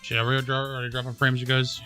Should I already dropping frames, you guys?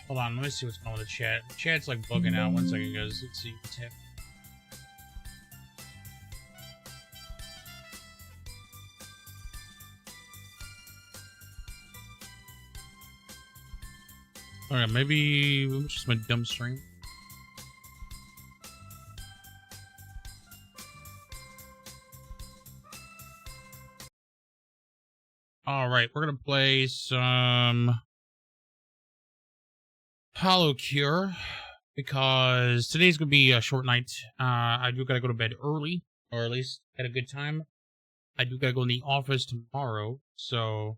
Hold on, let me see what's going on with the chat. The chat's like bugging out. 1 second, guys. Let's see what's happening. Alright, maybe it was just my dumb stream. Alright, we're gonna play some Holocure because today's gonna be a short night. I do gotta go to bed early, or at least at a good time. I do gotta go in the office tomorrow, so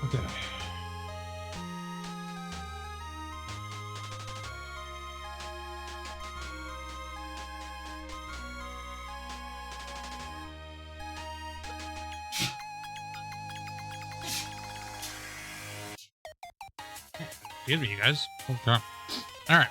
okay. Excuse me, you guys. Okay. All right.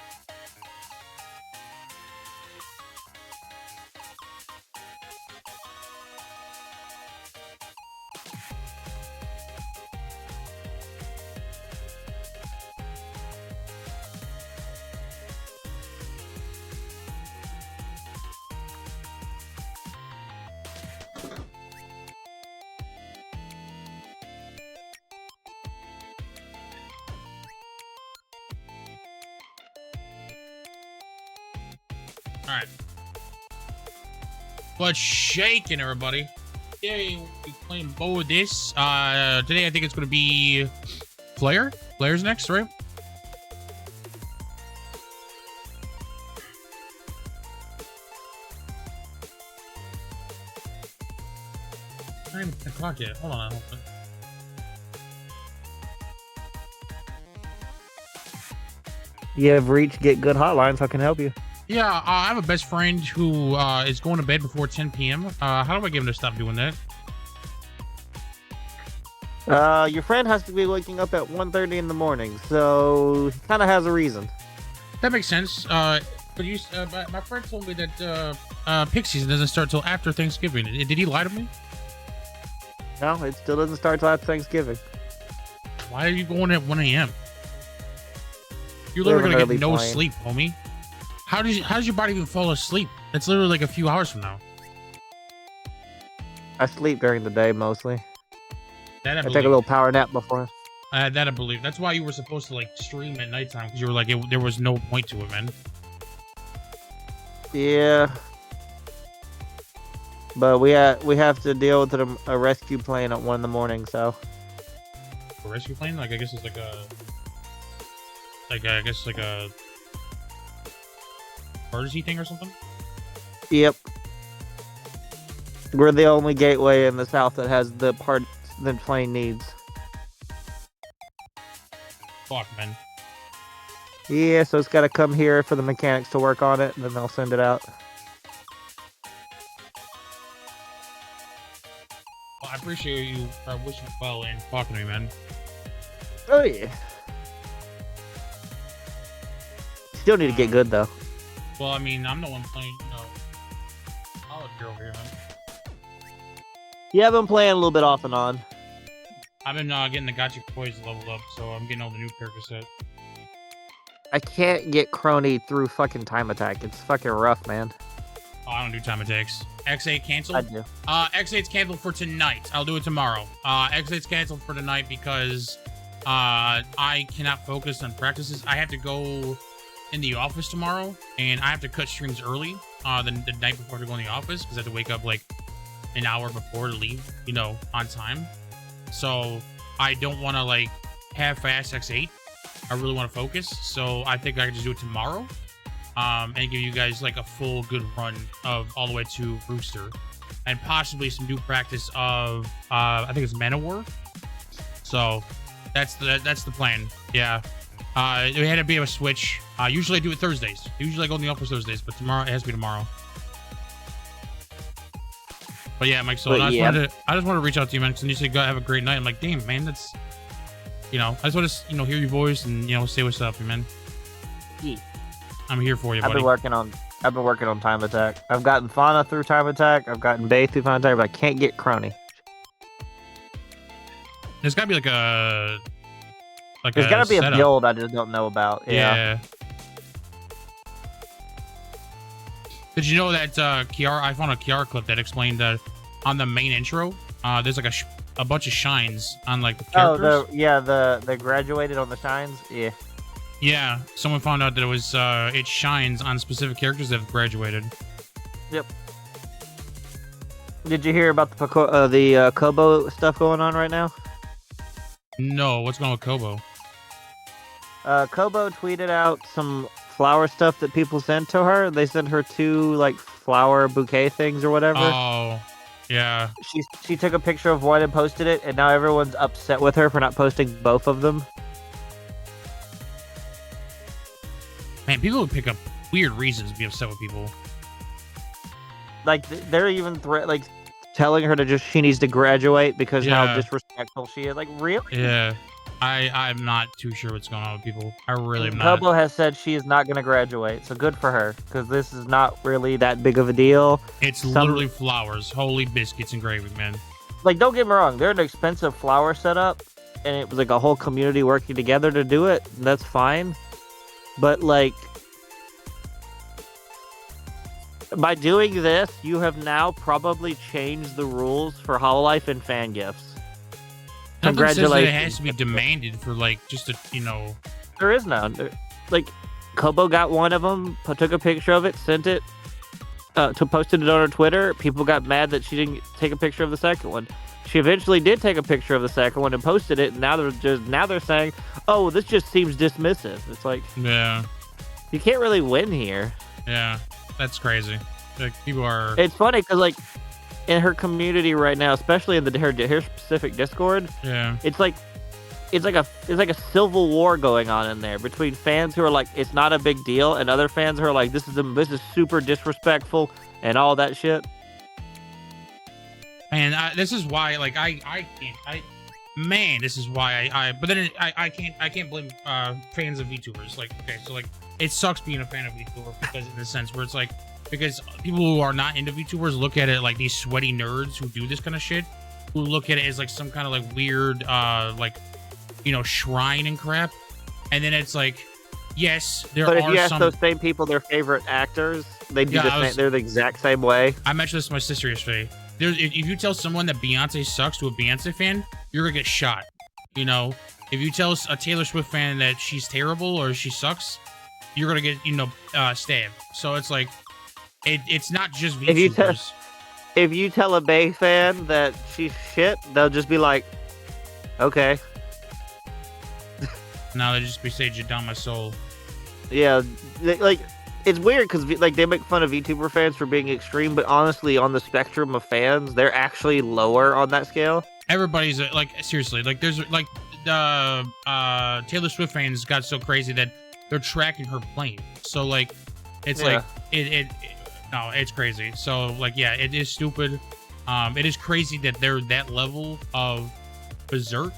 All right. But shaking, everybody. Today we'll be playing both of this. Today I think it's gonna be Flare. Flare's next, right? Not even 10 o'clock yet. Hold on. You have reached Get Good Hotlines. How can I help you? Yeah, I have a best friend who is going to bed before 10 p.m. How do I get him to stop doing that? Your friend has to be waking up at 1:30 in the morning, so he kind of has a reason. That makes sense. But you, my friend told me that Pig season doesn't start till after Thanksgiving. Did he lie to me? No, it still doesn't start till after Thanksgiving. Why are you going at 1 a.m.? You're literally gonna get no sleep, homie. How does your body even fall asleep? It's literally like a few hours from now. I sleep during the day mostly. That I take a little power nap before. That I believe. That's why you were supposed to like stream at nighttime, because you were like, there was no point to it, man. Yeah. But we have to deal with a rescue plane at 1 in the morning, so. A rescue plane? Like, I guess it's I guess like a emergency thing or something? Yep. We're the only gateway in the south that has the parts the plane needs. Fuck, man. Yeah, so it's got to come here for the mechanics to work on it, and then they'll send it out. Well, I appreciate you wishing well and talking to me, man. Oh, yeah. Still need to get good, though. Well, I mean, I'm the one playing, Holocure over here, man. Yeah, I've been playing a little bit off and on. I've been getting the Gotcha Toys leveled up, so I'm getting all the new character set. I can't get Crony through fucking Time Attack. It's fucking rough, man. Oh, I don't do time attacks. X8 canceled? I do. X8's canceled for tonight. I'll do it tomorrow. X8's canceled for tonight because I cannot focus on practices. I have to go in the office tomorrow, and I have to cut streams early the night before to go in the office, because I have to wake up like an hour before to leave, on time. So I don't want to like half-ass X8. I really want to focus, so I think I can just do it tomorrow, and give you guys like a full good run of all the way to Rooster, and possibly some new practice of I think it's Mana War. So that's the plan. Yeah. It had to be a switch. Usually I do it Thursdays. Usually I go in the office Thursdays, but tomorrow it has to be tomorrow. But yeah, Mike. So I just wanted to reach out to you, man, because you said go have a great night. I'm like, damn, man, that's I just want to hear your voice and say what's up, man. Yeah. I'm here for you, buddy. I've been working on Time Attack. I've gotten Fauna through Time Attack. I've gotten Bay through Time Attack, but I can't get Crony. There's gotta be There's gotta be setup. a build I just don't know about. Yeah. Did you know that Kiara? I found a Kiara clip that explained that on the main intro, there's like a bunch of shines on like the characters. They graduated on the shines. Yeah. Yeah, someone found out that it was it shines on specific characters that have graduated. Yep. Did you hear about the Kobo stuff going on right now? No, what's going on with Kobo? Kobo tweeted out some flower stuff that people sent to her. They sent her 2 like flower bouquet things or whatever. Oh, yeah. She took a picture of one and posted it, and now everyone's upset with her for not posting both of them. Man, people would pick up weird reasons to be upset with people. Like they're even telling her she needs to graduate because how disrespectful she is. Like, really? Yeah. I'm not too sure what's going on with people. I really am not. Kobo has said she is not going to graduate, so good for her, because this is not really that big of a deal. It's literally flowers, holy biscuits and gravy, man. Like, don't get me wrong, they're an expensive flower setup, and it was like a whole community working together to do it, and that's fine. But like, by doing this, you have now probably changed the rules for Hololive and fan gifts. Congratulations. Says that it has to be demanded for like just a There is none. Like, Kobo got one of them, took a picture of it, sent it, posted it on her Twitter. People got mad that she didn't take a picture of the second one. She eventually did take a picture of the second one and posted it. And now they're saying, "Oh, this just seems dismissive." It's like, yeah, you can't really win here. Yeah, that's crazy. Like, people are. It's funny because like, in her community right now, especially in her specific Discord, yeah, it's like a civil war going on in there between fans who are like, it's not a big deal, and other fans who are like, this is super disrespectful and all that shit. And this is why, like, this is why but then I can't blame fans of VTubers. Like, okay, so like, it sucks being a fan of VTuber because in the sense where it's like, because people who are not into VTubers look at it like these sweaty nerds who do this kind of shit, who look at it as like some kind of like weird shrine and crap. And then it's like, yes, but if you ask those same people their favorite actors, they do they're the exact same way. I mentioned this to my sister yesterday. If you tell someone that Beyonce sucks to a Beyonce fan, you're gonna get shot. You know, if you tell a Taylor Swift fan that she's terrible or she sucks, you're gonna get stabbed. So it's like it's not just VTubers. If you tell a Bey fan that she's shit, they'll just be like, okay. No, they just be saying you down my soul. Yeah, like it's weird because like they make fun of VTuber fans for being extreme, but honestly, on the spectrum of fans, they're actually lower on that scale. Everybody's like seriously, like there's like the Taylor Swift fans got so crazy that they're tracking her plane. So like it's like no, it's crazy. So like yeah, it is stupid. It is crazy that they're that level of berserk.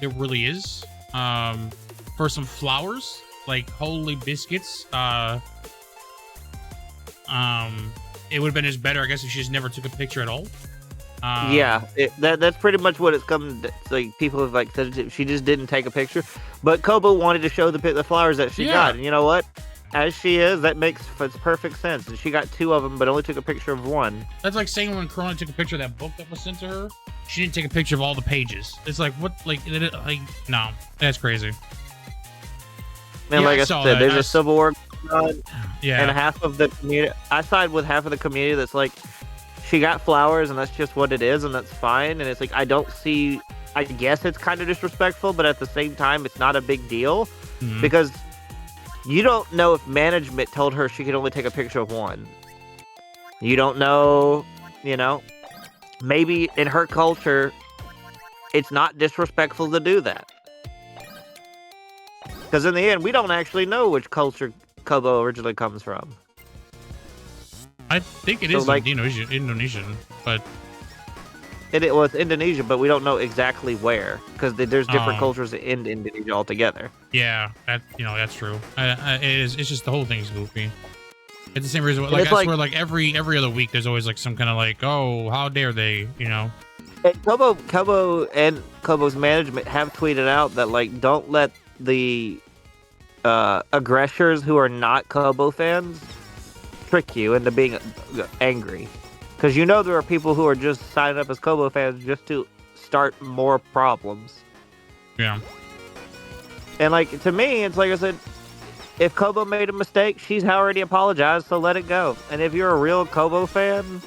It really is. For some flowers, like holy biscuits. It would have been just better, I guess, if she just never took a picture at all. Yeah, that's pretty much what it's come to. Like people have like said she just didn't take a picture, but Kobo wanted to show the flowers that she got, and you know what? As she is, that makes perfect sense. And she got 2 of them, but only took a picture of 1. That's like saying when Corona took a picture of that book that was sent to her, she didn't take a picture of all the pages. It's like what, like no, that's crazy. And like I said, there's a civil war going on, and half of the community. I side with half of the community that's like, she got flowers, and that's just what it is, and that's fine. And it's like I don't see. I guess it's kind of disrespectful, but at the same time, it's not a big deal because you don't know if management told her she could only take a picture of 1. You don't know, maybe in her culture, it's not disrespectful to do that. Because in the end, we don't actually know which culture Kobo originally comes from. I think it is like Indonesian, but it was Indonesia, but we don't know exactly where because there's different cultures in Indonesia altogether. Yeah, that's true. It's just the whole thing's goofy. It's the same reason. Like I swear, like every other week, there's always like some kind of like, oh, how dare they, And Kobo and Kobo's management have tweeted out that like don't let the aggressors who are not Kobo fans trick you into being angry, because there are people who are just signing up as Kobo fans just to start more problems. Yeah. And like to me, it's like I said, if Kobo made a mistake, she's already apologized, so let it go. And if you're a real Kobo fan,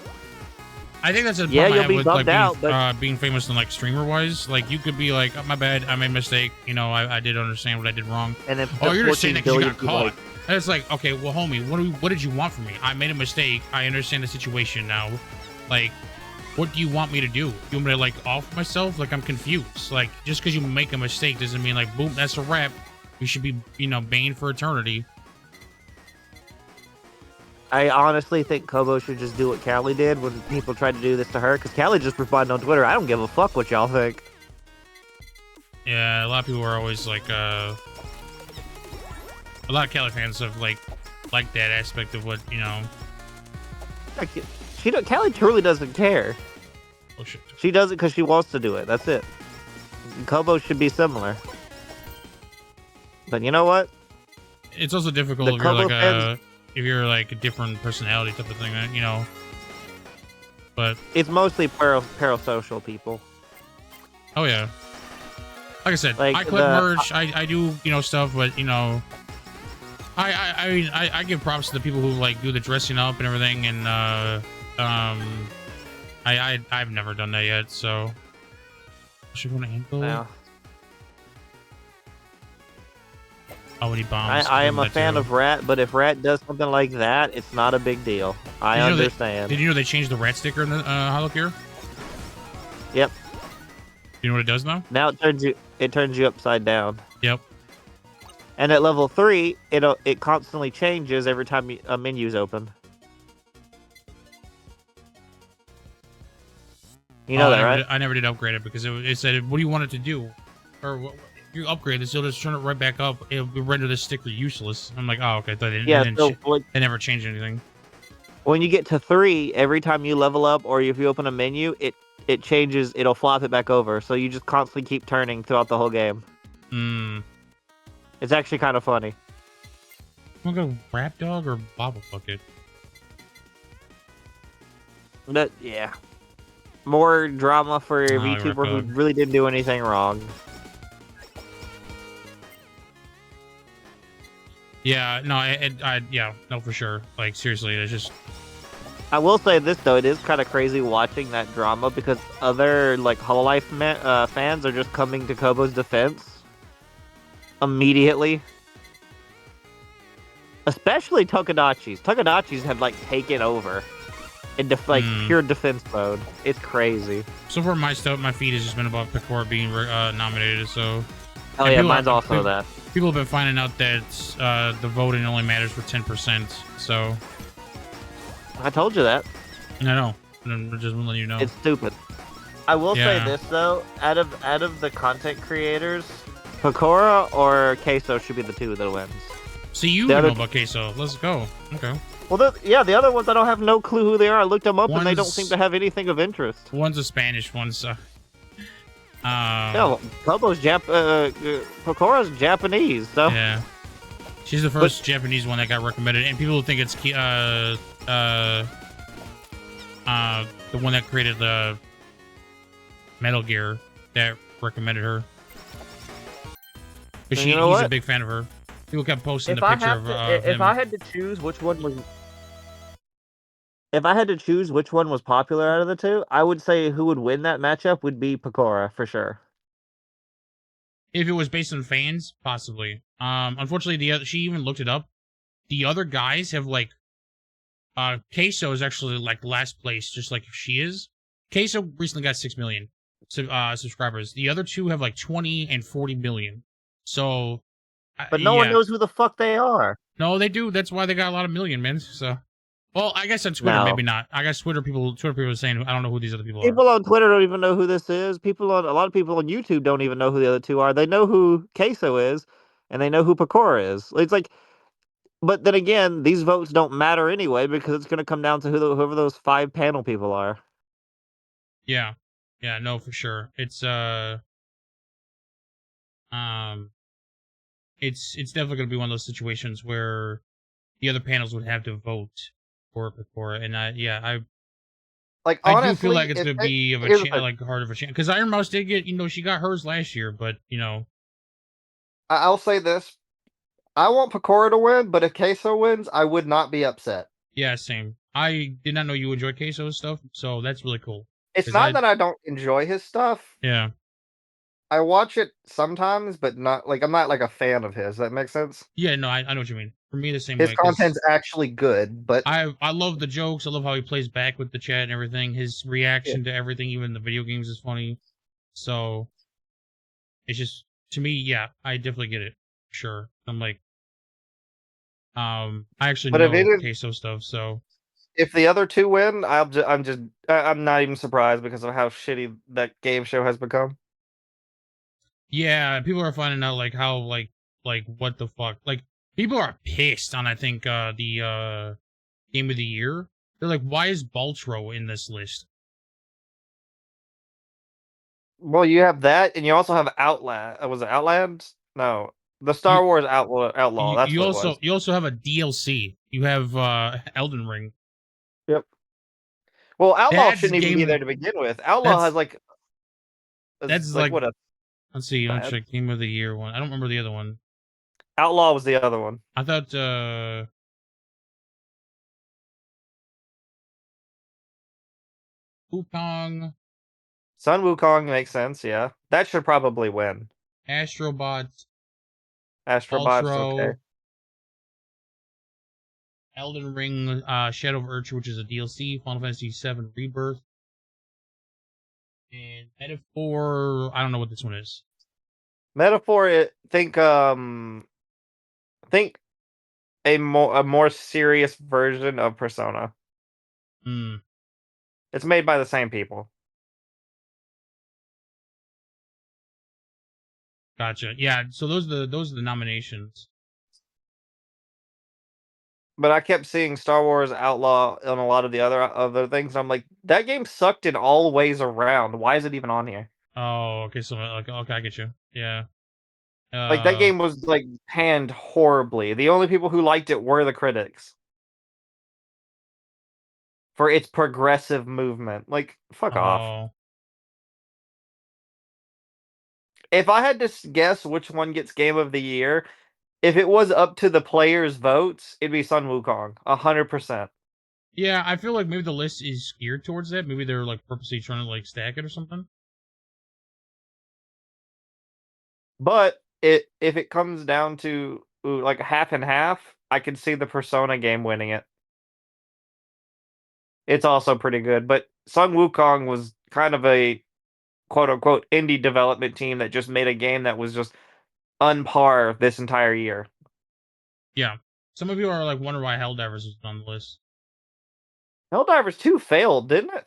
I think that's a you'll I have be with bummed like out, but being famous and like streamer wise, like you could be like, oh, my bad, I made a mistake. I did understand what I did wrong. And then you're just saying that because you got caught. And it's like, okay, well, homie, what did you want from me? I made a mistake. I understand the situation now. Like, what do you want me to do? You want me to like off myself? Like I'm confused. Like just because you make a mistake doesn't mean like boom, that's a wrap. You should be banned for eternity. I honestly think Kobo should just do what Callie did when people tried to do this to her, because Callie just responded on Twitter, I don't give a fuck what y'all think. Yeah, a lot of people are always like, a lot of Callie fans have like that aspect of what, Callie truly doesn't care. Oh shit. She does it because she wants to do it. That's it. Kobo should be similar. But you know what? It's also difficult if you're like a different personality type of thing, But it's mostly parasocial people. Oh yeah. Like I said, like I collect merch. I do stuff, but I give props to the people who like do the dressing up and everything, and I've never done that yet, so should we want to handle no. Oh, and he bombs. I am a fan of Rat, but if Rat does something like that, it's not a big deal. I understand. Did you know they changed the Rat sticker in the Holocure? Yep. You know what it does now? Now it turns you upside down. Yep. And at level 3, it constantly changes every time a menu's open. You know that, right? I never did upgrade it because it said, "What do you want it to do?" Or if you upgrade this, it'll just turn it right back up. It'll render this sticker useless. I'm like, oh, okay. They never changed anything. When you get to 3, every time you level up or if you open a menu, it changes. It'll flop it back over. So you just constantly keep turning throughout the whole game. It's actually kind of funny. Want to go Rap Dog or Bobble Bucket? Yeah. More drama for a VTuber who really didn't do anything wrong. Yeah, no, yeah, no, for sure. Like seriously, it's just I will say this though, it is kind of crazy watching that drama because other like Hololive fans are just coming to Kobo's defense immediately. Especially Tokodachis. Tokodachis have like taken over in like pure defense mode. It's crazy. So far, my feed has just been about Picor being nominated. So, Oh yeah, mine's also that. People have been finding out that the voting only matters for 10%. So, I told you that. I know. I'm just letting you know. It's stupid. I will say this though, out of the content creators, Picora or Queso should be the two that wins. So you know about Queso. Let's go. Okay. Well, the other ones I don't have no clue who they are. I looked them up and they don't seem to have anything of interest. One's a Spanish, one's no, Kobo's Picora's Japanese, so yeah. She's the first Japanese one that got recommended, and people think it's the one that created the Metal Gear that recommended her. But he's a big fan of her. People kept posting the picture of him. If I had to choose which one was popular out of the two, I would say who would win that matchup would be Picora for sure. If it was based on fans, possibly. Unfortunately, she even looked it up. The other guys have like, Queso is actually like last place, just like she is. Queso recently got 6 million subscribers. The other two have like 20 and 40 million. So, but no one knows who the fuck they are. No, they do. That's why they got a lot of million, man. So, well, I guess on Twitter, maybe not. I guess Twitter people are saying, I don't know who these other people are. People on Twitter don't even know who this is. A lot of people on YouTube don't even know who the other two are. They know who Queso is, and they know who Picora is. It's like, but then again, these votes don't matter anyway because it's going to come down to whoever those 5 panel people are. Yeah, no, for sure. It's it's definitely going to be one of those situations where the other panels would have to vote for Picora, and I honestly, do feel like it's going to be hard of a chance because Iron Mouse did get, she got hers last year, but I'll say this: I want Picora to win, but if Queso wins, I would not be upset. Yeah, same. I did not know you enjoy Queso's stuff, so that's really cool. It's not that I don't enjoy his stuff. Yeah. I watch it sometimes, but not like I'm not like a fan of his. Does that make sense? Yeah, no, I know what you mean. For me, the same way. His content's actually good, but I love the jokes. I love how he plays back with the chat and everything. His reaction to everything, even the video games, is funny. So it's just, to me, yeah, I definitely get it. Sure, I'm like, I actually know Queso stuff, so. If the other two win, I'm not even surprised because of how shitty that game show has become. Yeah, people are finding out like how like what the fuck, like people are pissed on, I think, the game of the year. They're like, why is Baltro in this list? Well, you have that, and you also have Outland. Was it Outland? No, the Star Wars Outlaw. That's what it was. You also have a DLC. You have Elden Ring. Yep. Well, Outlaw shouldn't even be there to begin with. Outlaw has like. That's like what a. Let's see. Let's check Game of the Year one. I don't remember the other one. Outlaw was the other one. I thought. Wukong. Sun Wukong makes sense. Yeah, that should probably win. Astrobots, okay. Elden Ring, Shadow of Urcha, which is a DLC, Final Fantasy VII Rebirth, and Metaphor. I don't know what this one is. Metaphor, think a more serious version of Persona. It's made by the same people. Gotcha. Yeah. So those are the nominations. But I kept seeing Star Wars Outlaw on a lot of the other things. And I'm like, that game sucked in all ways around. Why is it even on here? Oh, okay. So like, okay, I get you. Yeah. Like that game was like panned horribly. The only people who liked it were the critics for its progressive movement. Like, fuck off. If I had to guess which one gets Game of the Year, if it was up to the players' votes, it'd be Sun Wukong, 100%. Yeah, I feel like maybe the list is geared towards that. Maybe they're like purposely trying to like stack it or something. But if it comes down to like half and half, I could see the Persona game winning it. It's also pretty good, but Sun Wukong was kind of a quote unquote indie development team that just made a game that was just on par this entire year. Yeah. Some of you are like wondering why Helldivers is on the list. Helldivers 2 failed, didn't it?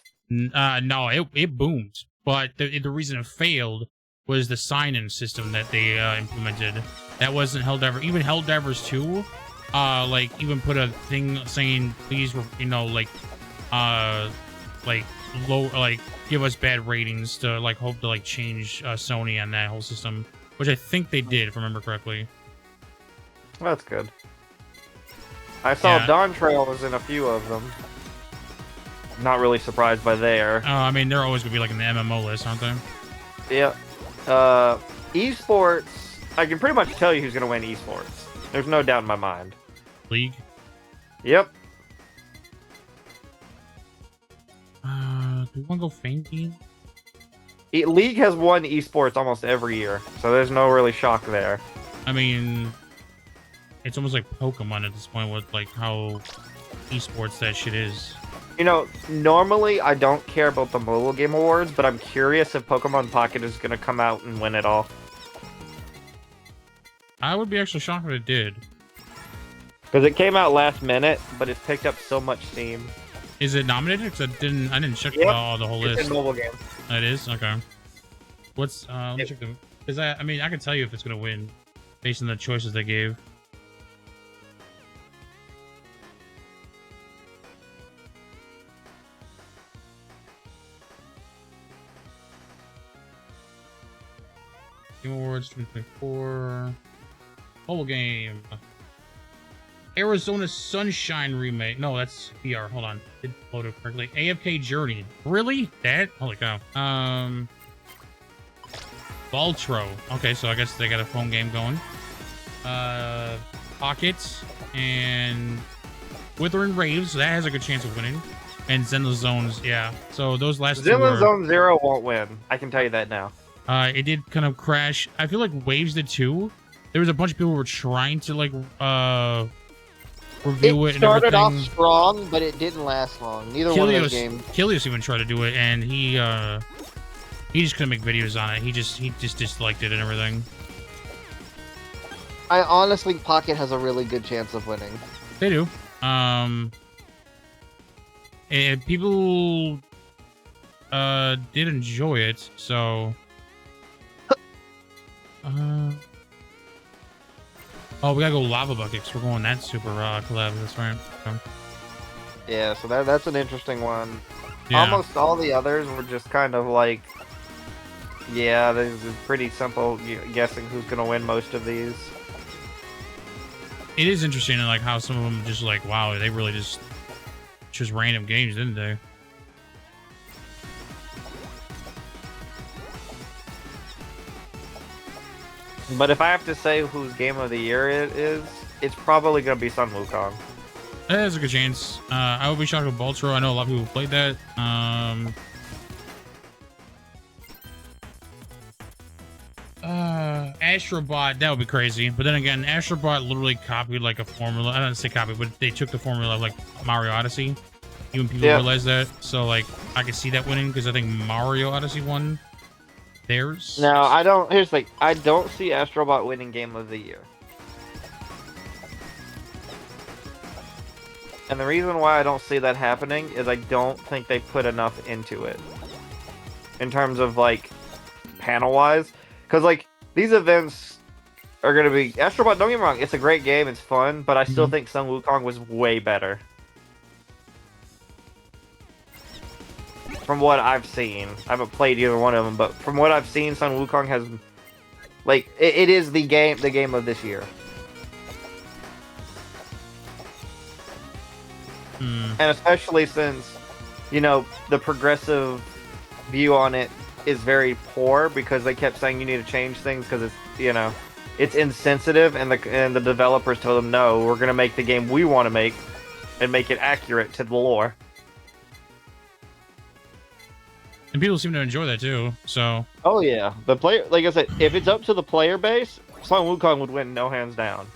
No, it boomed. But the reason it failed was the sign-in system that they implemented. That wasn't Helldiver. Even Helldivers 2, like even put a thing saying please, like low, like give us bad ratings to like hope to like change Sony on that whole system, which I think they did, if I remember correctly. That's good. I saw Yeah. Dawn Trail was in a few of them. Not really surprised by there. I mean, they're always gonna be like in the MMO list, aren't they? Yeah. Esports, I can pretty much tell you who's gonna win esports. There's no doubt in my mind. League. Yep. Do we want to go Fame Team? League has won esports almost every year, so there's no really shock there. I mean, it's almost like Pokemon at this point with like how esports that shit is. You know, normally I don't care about the mobile game awards, but I'm curious if Pokemon Pocket is gonna come out and win it all. I would be actually shocked if it did. Because it came out last minute, but it's picked up so much steam. Is it nominated? Because I didn't check Yep, the whole It's list. a mobile game. It is? Okay. What's let me check them. Because I mean I can tell you if it's gonna win based on the choices they gave. Game Awards 2024. Mobile game. Arizona Sunshine remake. No, that's VR. Hold on. Did load it correctly. AFK Journey. Really? That? Holy cow. Baltro. Okay, so I guess they got a phone game going. Pockets and Withering Raves. So that has a good chance of winning. And Zenless Zones. Yeah. So those last two Zenless are... Zone Zero won't win. I can tell you that now. It did kind of crash. I feel like Waves did too. There was a bunch of people who were trying to like review it. It started off and everything. strong, but it didn't last long. Neither one of those games. Kilios even tried to do it, and he just couldn't make videos on it. He just disliked it and everything. I honestly think Pocket has a really good chance of winning. They do. And people did enjoy it, so. Oh, we gotta go Lava Buckets. We're going that super collab. That's right. So, Yeah, so that's an interesting one. yeah. Almost all the others were just kind of like, yeah, this is pretty simple guessing who's going to win most of these. It is interesting, like how some of them just like, wow, they really just random games, didn't they? But if I have to say whose game of the year it is, it's probably going to be Sun Wukong. There's a good chance. I would be shocked with Baltro. I know a lot of people played that. Astrobot, that would be crazy. But then again, Astrobot literally copied like a formula. I don't say copy, but they took the formula of like Mario Odyssey. Even people realize that. So like, I can see that winning because I think Mario Odyssey won theirs. No, I don't. Here's the thing. I don't see Astrobot winning Game of the Year. And the reason why I don't see that happening is I don't think they put enough into it. In terms of, like, panel-wise. Because, like, these events are going to be... Astrobot, don't get me wrong, it's a great game, it's fun, but I still think Sun Wukong was way better. From what I've seen. I haven't played either one of them, but from what I've seen, Sun Wukong has... Like, it is the game of this year. And especially since, you know, the progressive view on it is very poor because they kept saying you need to change things because it's, you know, it's insensitive, and the developers told them, no, we're gonna make the game we want to make, and make it accurate to the lore. And people seem to enjoy that too. So. Oh yeah, the player, like I said, if it's up to the player base, Sun Wukong would win, no hands down.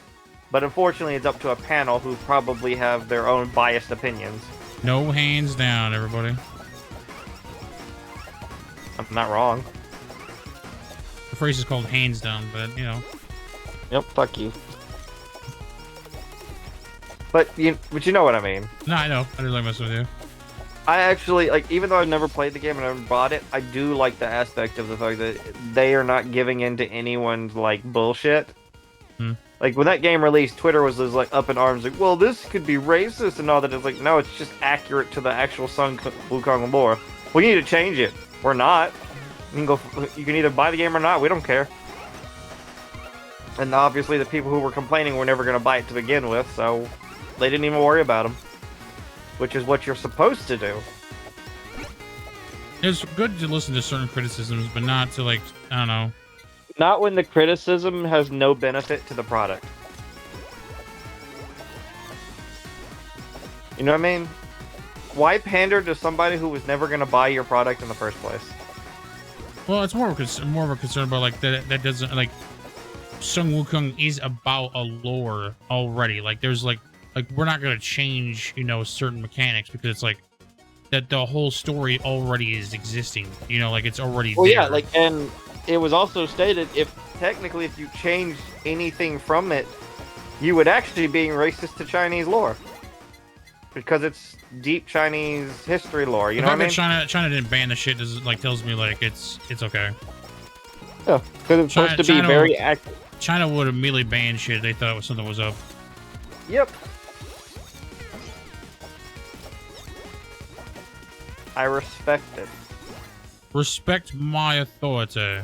But unfortunately, it's up to a panel who probably have their own biased opinions. No hands down, everybody. I'm not wrong. The phrase is called hands down, but you know. Yep, fuck you. But you know what I mean. No, I know. I didn't like messing with you. I actually, like, even though I've never played the game and I never bought it, I do like the aspect of the fact that they are not giving in to anyone's, like, bullshit. Hmm. Like, when that game released, Twitter was just, like, up in arms, like, well, this could be racist and all that. It's like, no, it's just accurate to the actual Sun Wukong lore. We need to change it. We're not. You can either buy the game or not. We don't care. And obviously, the people who were complaining were never going to buy it to begin with, so they didn't even worry about them. Which is what you're supposed to do. It's good to listen to certain criticisms, but not to, like, I don't know. Not when the criticism has no benefit to the product. You know what I mean? Why pander to somebody who was never going to buy your product in the first place? Well, it's more of a concern about, like, that doesn't, like, Sun Wukong is about a lore already. Like, there's, like, we're not going to change, you know, certain mechanics because it's, like, that the whole story already is existing. You know, like, it's already there. Yeah, like, and it was also stated, if you change anything from it, you would actually be being racist to Chinese lore. Because it's deep Chinese history lore, you know what I mean? China didn't ban the shit tells me, like, it's okay. Yeah, because it's supposed to be very accurate. China would immediately ban shit they thought something was up. Yep. I respect it. Respect my authority.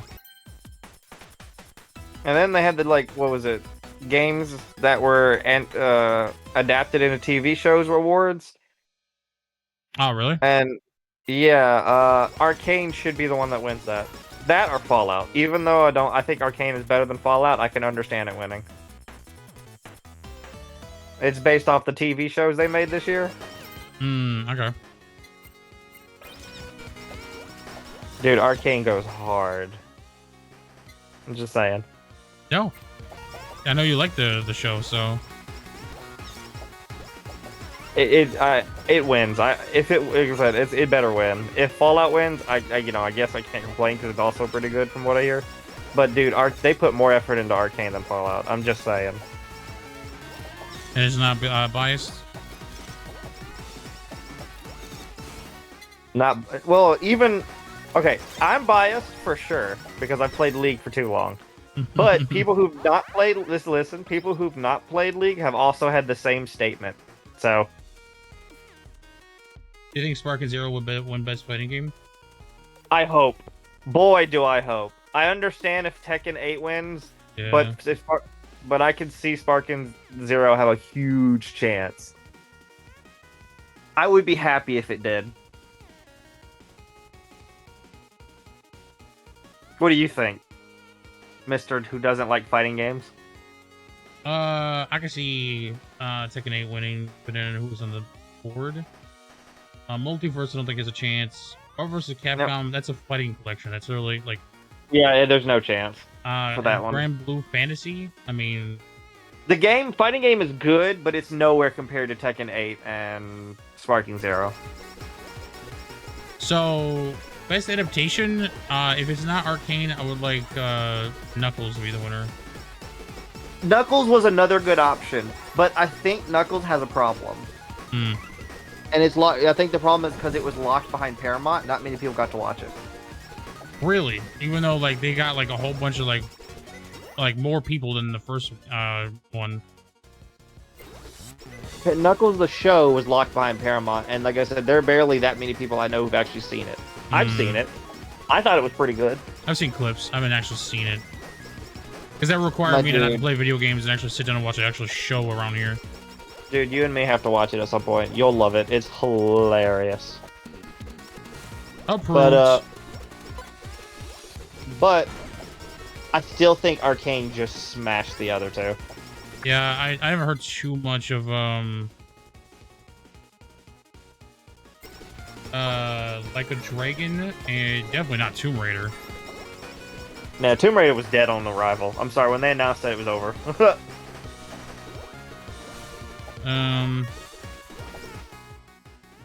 And then they had the, like, what was it? Games that were adapted into TV shows awards. Oh, really? And yeah, Arcane should be the one that wins that. That or Fallout. Even though I think Arcane is better than Fallout, I can understand it winning. It's based off the TV shows they made this year. Okay. Dude, Arcane goes hard. I'm just saying. No. I know you like the show, so it wins. If it, like I said, it better win. If Fallout wins, I guess I can't complain because it's also pretty good from what I hear. But dude, they put more effort into Arcane than Fallout. I'm just saying. And it's not biased. Not well, even okay. I'm biased for sure because I've played League for too long. But people who've not played people who've not played League have also had the same statement. So, do you think Spark and Zero would win best fighting game? I hope. Boy, do I hope. I understand if Tekken 8 wins, yeah. but I can see Spark and Zero have a huge chance. I would be happy if it did. What do you think, Mr. Who doesn't like fighting games? I can see Tekken 8 winning, but then who's on the board? Multiverse, I don't think has a chance. Marvel vs. Capcom, nope. That's a fighting collection. That's really like. Yeah, there's no chance for that one. Grand Blue Fantasy. I mean, the fighting game is good, but it's nowhere compared to Tekken 8 and Sparking Zero. So, best adaptation. If it's not Arcane, I would like Knuckles to be the winner. Knuckles was another good option, but I think Knuckles has a problem. And it's locked. I think the problem is because it was locked behind Paramount. Not many people got to watch it. Really? Even though like they got like a whole bunch of like more people than the first one. Knuckles the show was locked behind Paramount, and like I said, there are barely that many people I know who've actually seen it. I've seen it. I thought it was pretty good. I've seen clips. I haven't actually seen it. Because that required me to not to play video games and actually sit down and watch an actual show around here. Dude, you and me have to watch it at some point. You'll love it. It's hilarious. Approved. But I still think Arcane just smashed the other two. Yeah, I haven't heard too much of like a Dragon, and definitely not Tomb Raider. No, Tomb Raider was dead on arrival. I'm sorry, when they announced that it was over. The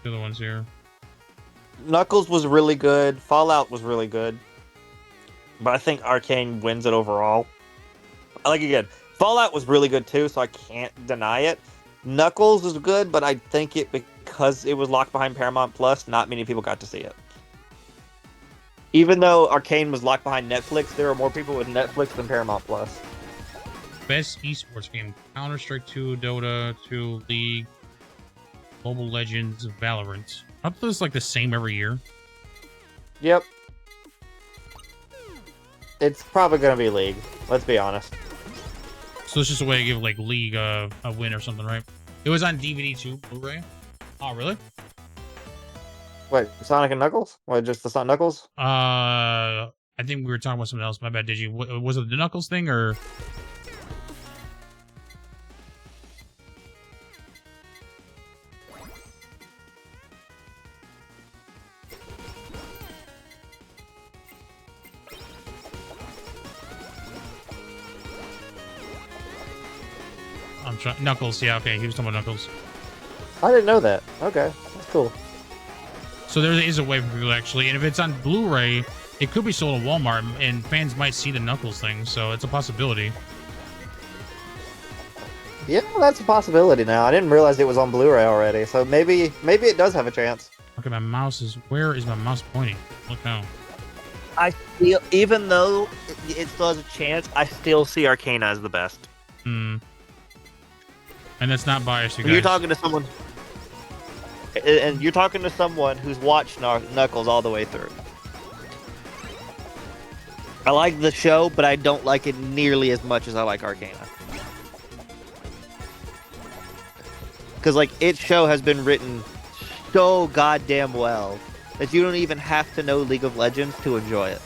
other ones here. Knuckles was really good. Fallout was really good. But I think Arcane wins it overall. Like again, Fallout was really good too, so I can't deny it. Knuckles was good, but I think it because it was locked behind Paramount Plus, not many people got to see it. Even though Arcane was locked behind Netflix, there are more people with Netflix than Paramount Plus. Best esports game: Counter-Strike 2, Dota 2, League, Mobile Legends, Valorant. I thought this like the same every year. Yep. It's probably gonna be League. Let's be honest. So it's just a way to give like League a win or something, right? It was on DVD too, Blu-ray. Oh, really? Wait, Sonic and Knuckles? What, just the Sonic Knuckles? I think we were talking about something else. My bad. Did you? Was it the Knuckles thing or? I'm trying. Knuckles. Yeah. Okay. He was talking about Knuckles. I didn't know that. Okay, that's cool. So there is a way for people actually, and if it's on Blu-ray, it could be sold at Walmart, and fans might see the Knuckles thing. So it's a possibility. Yeah, that's a possibility now. I didn't realize it was on Blu-ray already, so maybe it does have a chance. Okay, my mouse is. Where is my mouse pointing? Look now. I feel, even though it still has a chance, I still see Arcana as the best. Hmm. And that's not biased, you guys. You're talking to someone, and you're talking to someone who's watched Knuckles all the way through. I like the show, but I don't like it nearly as much as I like Arcana. Because like its show has been written so goddamn well that you don't even have to know League of Legends to enjoy it.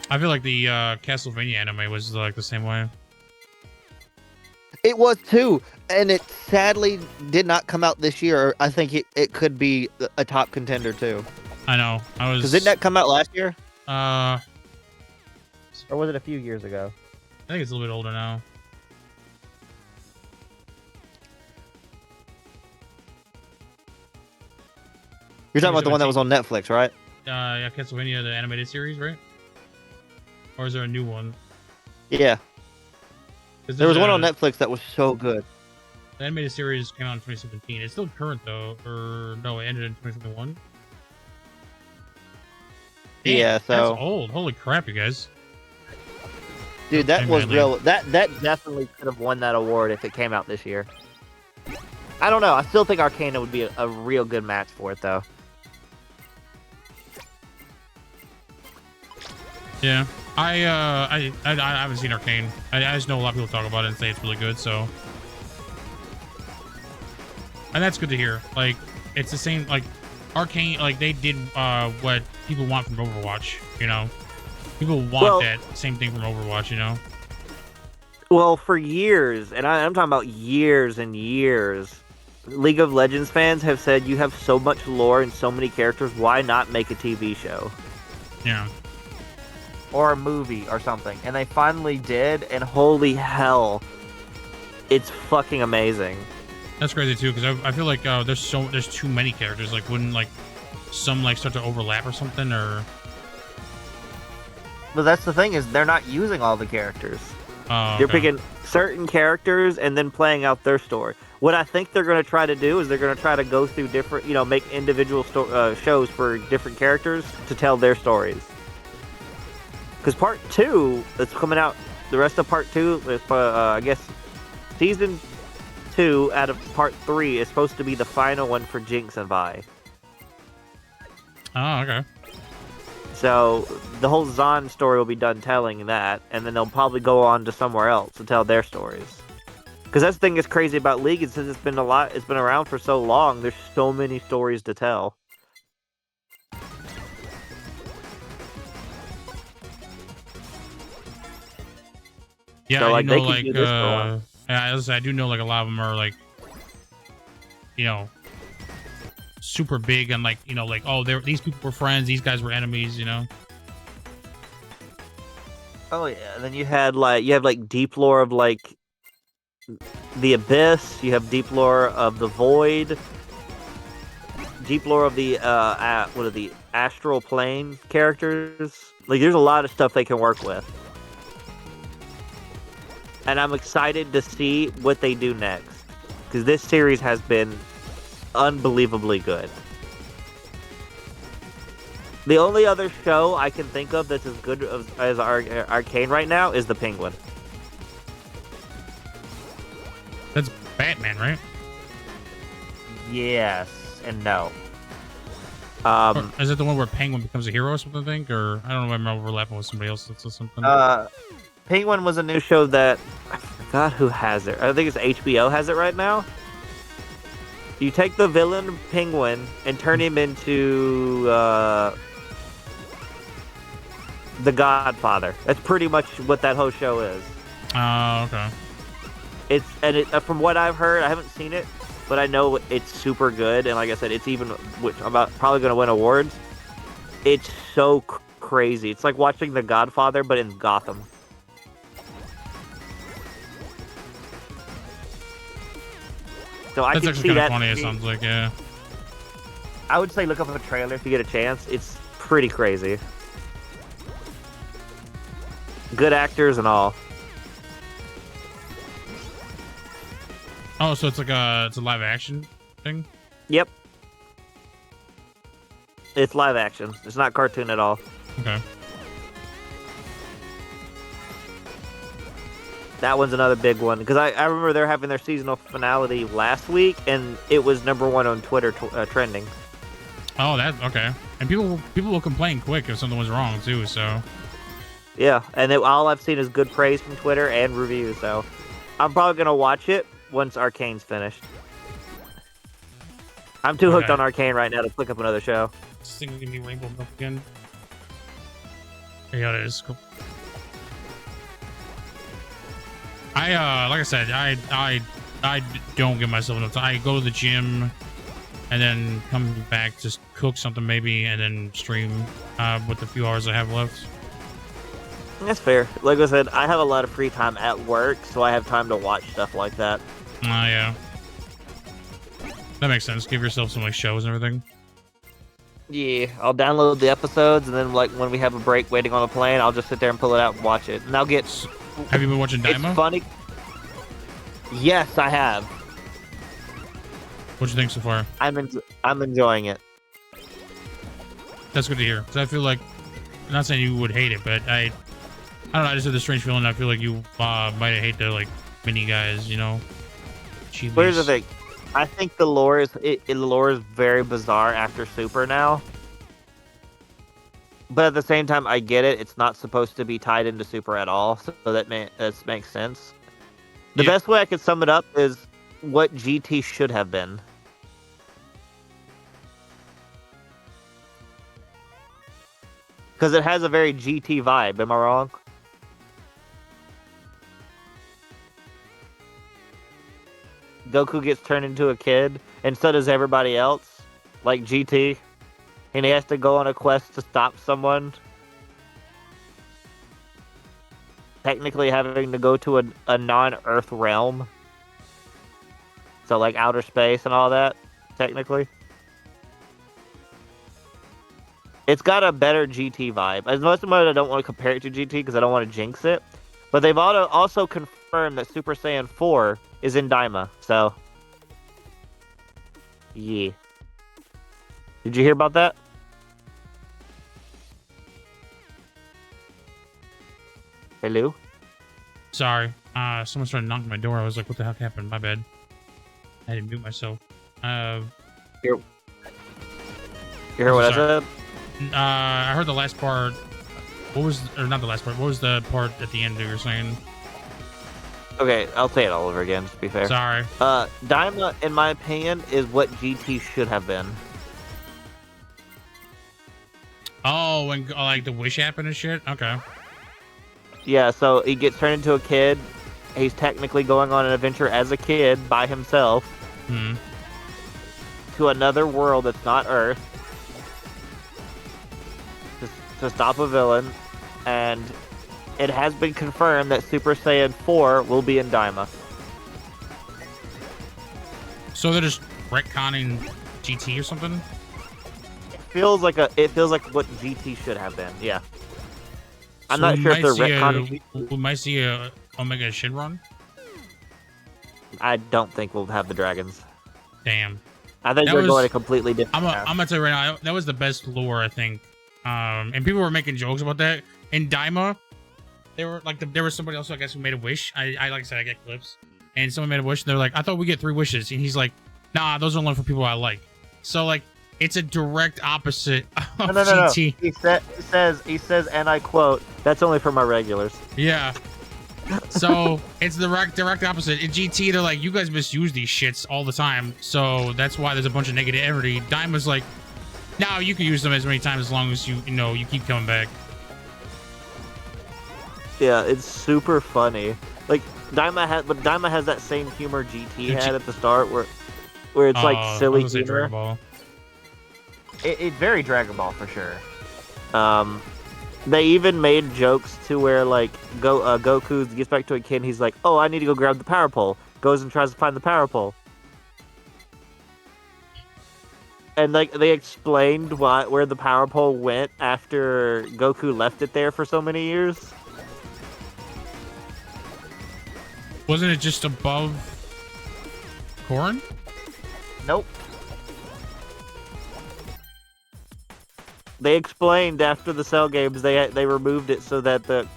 I feel like the Castlevania anime was like the same way. It was too, and it sadly did not come out this year. I think it could be a top contender too. I know. I was. Because didn't that come out last year? I Or was it a few years ago? think it's a little bit older now. You're talking about the one that was on Netflix, right? Yeah, Castlevania, the animated series, right? Or is there a new one? Yeah. 'Cause There was there's one on a- Netflix that was so good. The animated series came out in 2017. It's still current though, or no, it ended in 2021. Damn, Yeah, so that's old. Holy crap, you guys! dude, that Hey, was man, real. That definitely could have won that award if it came out this year. I don't know. I still think Arcana would be a real good match for it, though. Yeah, I haven't seen Arcane. I just know a lot of people talk about it and say it's really good. So, and that's good to hear. Like, it's the same. Like, Arcane, like they did what people want from Overwatch. You know, people want that same thing from Overwatch. You know. Well, for years, and I'm talking about years and years, League of Legends fans have said you have so much lore and so many characters. Why not make a TV show? Yeah. Or a movie or something, and they finally did, and holy hell, it's fucking amazing. That's crazy too, because I feel like there's too many characters. Like, wouldn't like some like start to overlap or something, or? But that's the thing, is they're not using all the characters. Oh, They're okay. picking certain characters and then playing out their story. What I think they're going to try to do is they're going to try to go through different, make individual shows for different characters to tell their stories. Because part 2 that's coming out, the rest of part 2, I guess season 2 out of part 3 is supposed to be the final one for Jinx and Vi. Oh, okay. So the whole Zahn story will be done telling that, and then they'll probably go on to somewhere else to tell their stories. Because that's the thing that's crazy about League, is since it's been around for so long, there's so many stories to tell. Yeah, So, like, you know, they can like, do this for a while. yeah, as I said, I do know, like, a lot of them are, like, you know, super big and, like, you know, like, oh, these people were friends, these guys were enemies, you know? Oh yeah, and then you have like deep lore of like the abyss. You have deep lore of the void. Deep lore of the what are the astral plane characters? Like, there's a lot of stuff they can work with, and I'm excited to see what they do next because this series has been unbelievably good. The only other show I can think of that's as good as Arcane right now is The Penguin. That's Batman, right? Yes and no. Or is it the one where Penguin becomes a hero or something, I think? Or I don't know if I'm overlapping with somebody else or something. Penguin was a new show that I forgot who has it. I think it's HBO has it right now. You take the villain Penguin and turn him into the Godfather. That's pretty much what that whole show is. Oh, okay. From what I've heard, I haven't seen it, but I know it's super good. And like I said, it's even, which I'm probably going to win awards. It's so crazy. It's like watching The Godfather, but in Gotham. So I That's can actually see kind of that. funny, it sounds like, yeah. I would say look up a trailer if you get a chance. It's pretty crazy. Good actors and all. Oh, so it's like it's a live action thing? Yep. It's live action. It's not cartoon at all. Okay. That one's another big one because I remember they're having their seasonal finale last week and it was #1 on Twitter trending. Oh, that okay. And people will complain quick if something was wrong too. So Yeah, and all I've seen is good praise from Twitter and reviews. So I'm probably gonna watch it once Arcane's finished. I'm too hooked on Arcane right now to click up another show. This thing gonna be Rainbow Milk again. Yeah, it is cool. Like I said, I don't give myself enough time. I go to the gym and then come back, just cook something maybe, and then stream with the few hours I have left. That's fair. Like I said, I have a lot of free time at work, so I have time to watch stuff like that. Yeah. That makes sense. Give yourself some like shows and everything. Yeah, I'll download the episodes, and then like when we have a break waiting on the plane, I'll just sit there and pull it out and watch it. And I'll get. Have you been watching Daima? It's funny. Yes, I have. What you think so far? I'm enjoying it. That's good to hear. Because I feel like, I'm not saying you would hate it, but I don't know. I just had this strange feeling. I feel like you might hate the like mini guys, you know. But here's the thing. I think the lore is very bizarre after Super now. But at the same time, I get it. It's not supposed to be tied into Super at all, so that makes sense. The best way I could sum it up is what GT should have been. Because it has a very GT vibe. Am I wrong? Goku gets turned into a kid, and so does everybody else, like GT. And he has to go on a quest to stop someone. Technically having to go to a non-Earth realm. So like outer space and all that, technically. It's got a better GT vibe. As much as I don't want to compare it to GT because I don't want to jinx it. But they've also confirmed that Super Saiyan 4 is in Daima, so... Yeah. Did you hear about that? Hello? Sorry. Someone started knocking my door. I was like, what the heck happened? My bad. I had to mute myself. You hear what I said? I heard the last part. What was, or not the last part, what was the part at the end that you were saying? Okay, I'll say it all over again, to be fair. Sorry. Daima, in my opinion, is what GT should have been. Oh, when like the wish happened and shit? Okay. Yeah, so he gets turned into a kid. He's technically going on an adventure as a kid by himself Hmm. to another world that's not Earth to stop a villain, and it has been confirmed that Super Saiyan 4 will be in Daima. So they're just retconning GT or something? It feels like what GT should have been. Yeah, I'm So not we sure if might they're see retconning. we might see a Omega Shinron. I don't think we'll have the dragons. Damn. I think That they're was- going a completely different path. I'm gonna tell you right now, that was the best lore, I think. And people were making jokes about that. In Daima, they were like, there was somebody else, I guess, who made a wish. I like I said, I get clips, and someone made a wish. And they're like, I thought we get 3 wishes, and he's like, nah, those are only for people I like. So like, it's a direct opposite of No. GT. He says, and I quote, "That's only for my regulars." Yeah. So it's the direct opposite. In GT, they're like, you guys misuse these shits all the time, so that's why there's a bunch of negativity. Daima's like, no, you can use them as many times as long as you keep coming back. Yeah, it's super funny. Like Daima has that same humor GT had at the start, where it's like I silly was gonna say humor. Dragon Ball. It's very Dragon Ball for sure. They even made jokes to where like Goku gets back to a kid. And he's like, "Oh, I need to go grab the power pole." Goes and tries to find the power pole, and like they explained where the power pole went after Goku left it there for so many years. Wasn't it just above Corrin? Nope. They explained after the Cell games they removed it so that the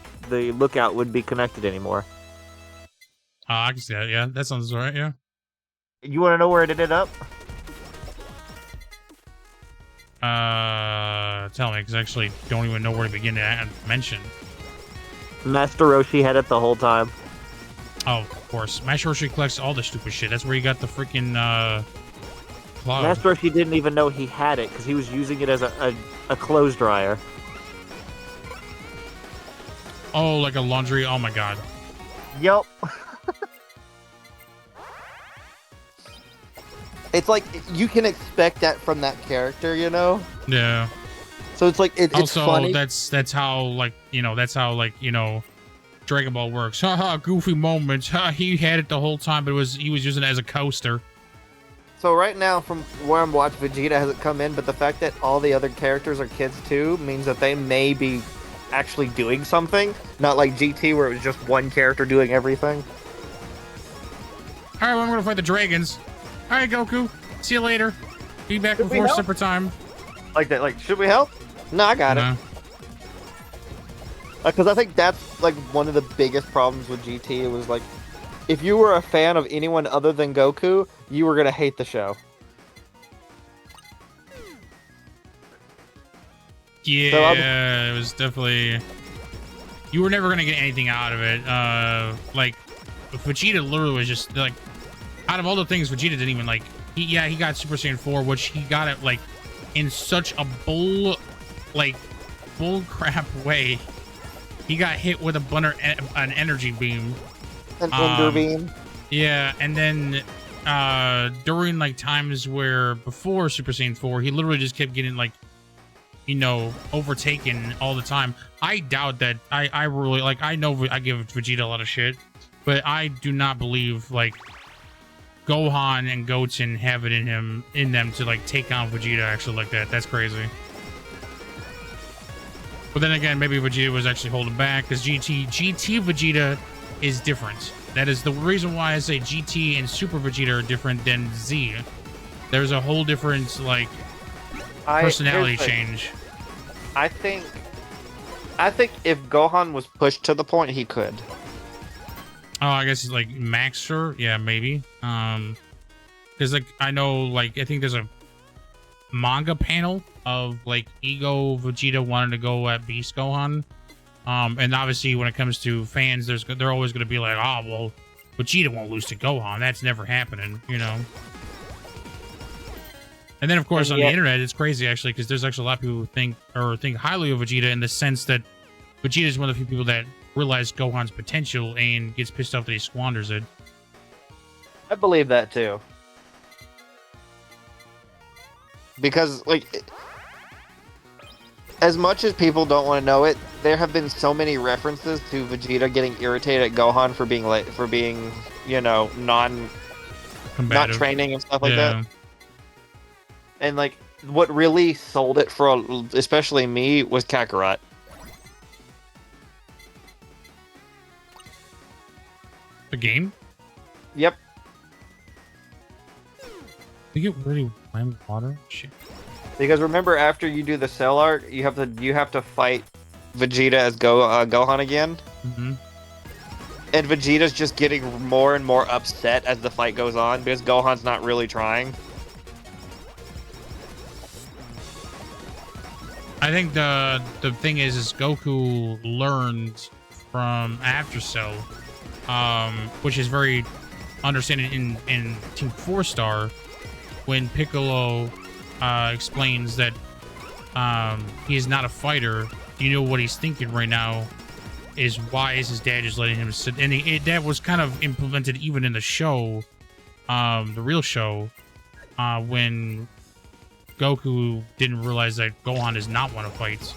lookout would be connected anymore. I can see that. Yeah, that sounds right. Yeah. You want to know where it ended up? Tell me, because I actually don't even know where to begin to mention. Master Roshi had it the whole time. Oh, of course. Master Roshi collects all the stupid shit. That's where you got the freaking cloud. Master Roshi didn't even know he had it because he was using it as a clothes dryer. Oh, like a laundry. Oh my god. Yup. It's like you can expect that from that character, you know. Yeah. So it's like it's Also, funny. that's how Dragon Ball works. Haha, goofy moments. Ha, he had it the whole time, but he was using it as a coaster. So right now, from where I'm watching, Vegeta hasn't come in, but the fact that all the other characters are kids too means that they may be actually doing something. Not like GT, where it was just one character doing everything. All right, well, I'm gonna fight the dragons. All right, Goku. See you later. Be back Should we before help? supper time. Like that. Like, Should we help? No, I got Nah. it. Because I think that's like one of the biggest problems with GT. It was like, if you were a fan of anyone other than Goku, you were gonna hate the show. Yeah, it was definitely. You were never gonna get anything out of it. Like Vegeta literally was just like, out of all the things Vegeta didn't even like. He got Super Saiyan 4, which he got it like in such a bull crap way. He got hit with an energy beam. An Ender Beam. Yeah, and then during like times where before Super Saiyan 4, he literally just kept getting like, overtaken all the time. I doubt that. I really like. I know I give Vegeta a lot of shit, but I do not believe like Gohan and Goten have it in them to like take on Vegeta actually like that. That's crazy. But then again, maybe Vegeta was actually holding back because GT Vegeta is different. That is the reason why I say GT and Super Vegeta are different than Z. There's a whole different like personality here's the thing. change. I think if Gohan was pushed to the point, he could. Oh, I guess it's like Maxer. Yeah, maybe. Because like I know, like I think there's a manga panel of like Ego Vegeta wanting to go at Beast Gohan. And obviously when it comes to fans, they're always going to be like, oh well, Vegeta won't lose to Gohan. That's never happening, And then of course on the internet, it's crazy actually because there's actually a lot of people who think highly of Vegeta in the sense that Vegeta is one of the few people that realize Gohan's potential and gets pissed off that he squanders it. I believe that too. Because, like, as much as people don't want to know it, there have been so many references to Vegeta getting irritated at Gohan for being, you know, not training and stuff like that. And, like, what really sold it for, especially me, was Kakarot. The game? Yep. You get really wet water? Shit. Because remember, after you do the Cell arc, you have to fight Vegeta as Gohan again. Mm-hmm. And Vegeta's just getting more and more upset as the fight goes on because Gohan's not really trying. I think the thing is Goku learned from After Cell, which is very understanding in Team 4 Star, when Piccolo explains that he is not a fighter. You know what he's thinking right now is why is his dad just letting him sit, and that was kind of implemented even in the show, the real show, when Goku didn't realize that Gohan does not want to fight.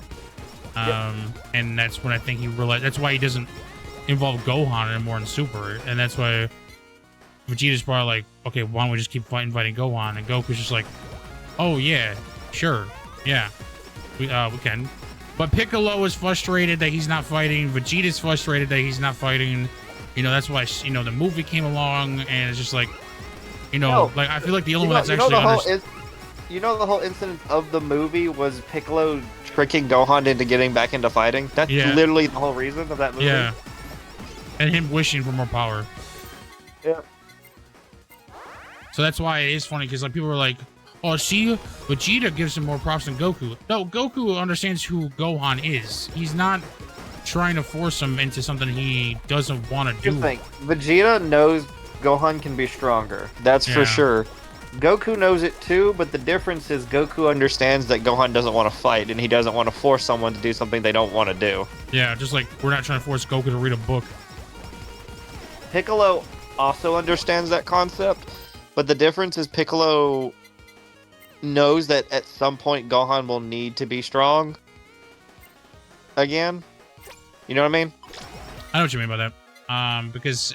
And that's when I think he realized, that's why he doesn't involve Gohan anymore in Super, and that's why Vegeta's probably like, okay, why don't we just keep fighting Gohan? And Goku's just like, oh yeah, sure, yeah, we can. But Piccolo is frustrated that he's not fighting. Vegeta's frustrated that he's not fighting. You know, that's why, you know, the movie came along, and it's just like, you know, like, I feel like the only one that's actually you know, the whole incident of the movie was Piccolo tricking Gohan into getting back into fighting. That's literally the whole reason of that movie. Yeah. And him wishing for more power. Yeah. So that's why it is funny, because like people are like, oh, see, Vegeta gives him more props than Goku. No, Goku understands who Gohan is. He's not trying to force him into something he doesn't want to do. Think, Vegeta knows Gohan can be stronger. That's for sure. Goku knows it too, but the difference is Goku understands that Gohan doesn't want to fight, and he doesn't want to force someone to do something they don't want to do. Yeah, just like we're not trying to force Goku to read a book. Piccolo also understands that concept, but the difference is Piccolo knows that at some point Gohan will need to be strong again. You know what I mean? I know what you mean by that. Because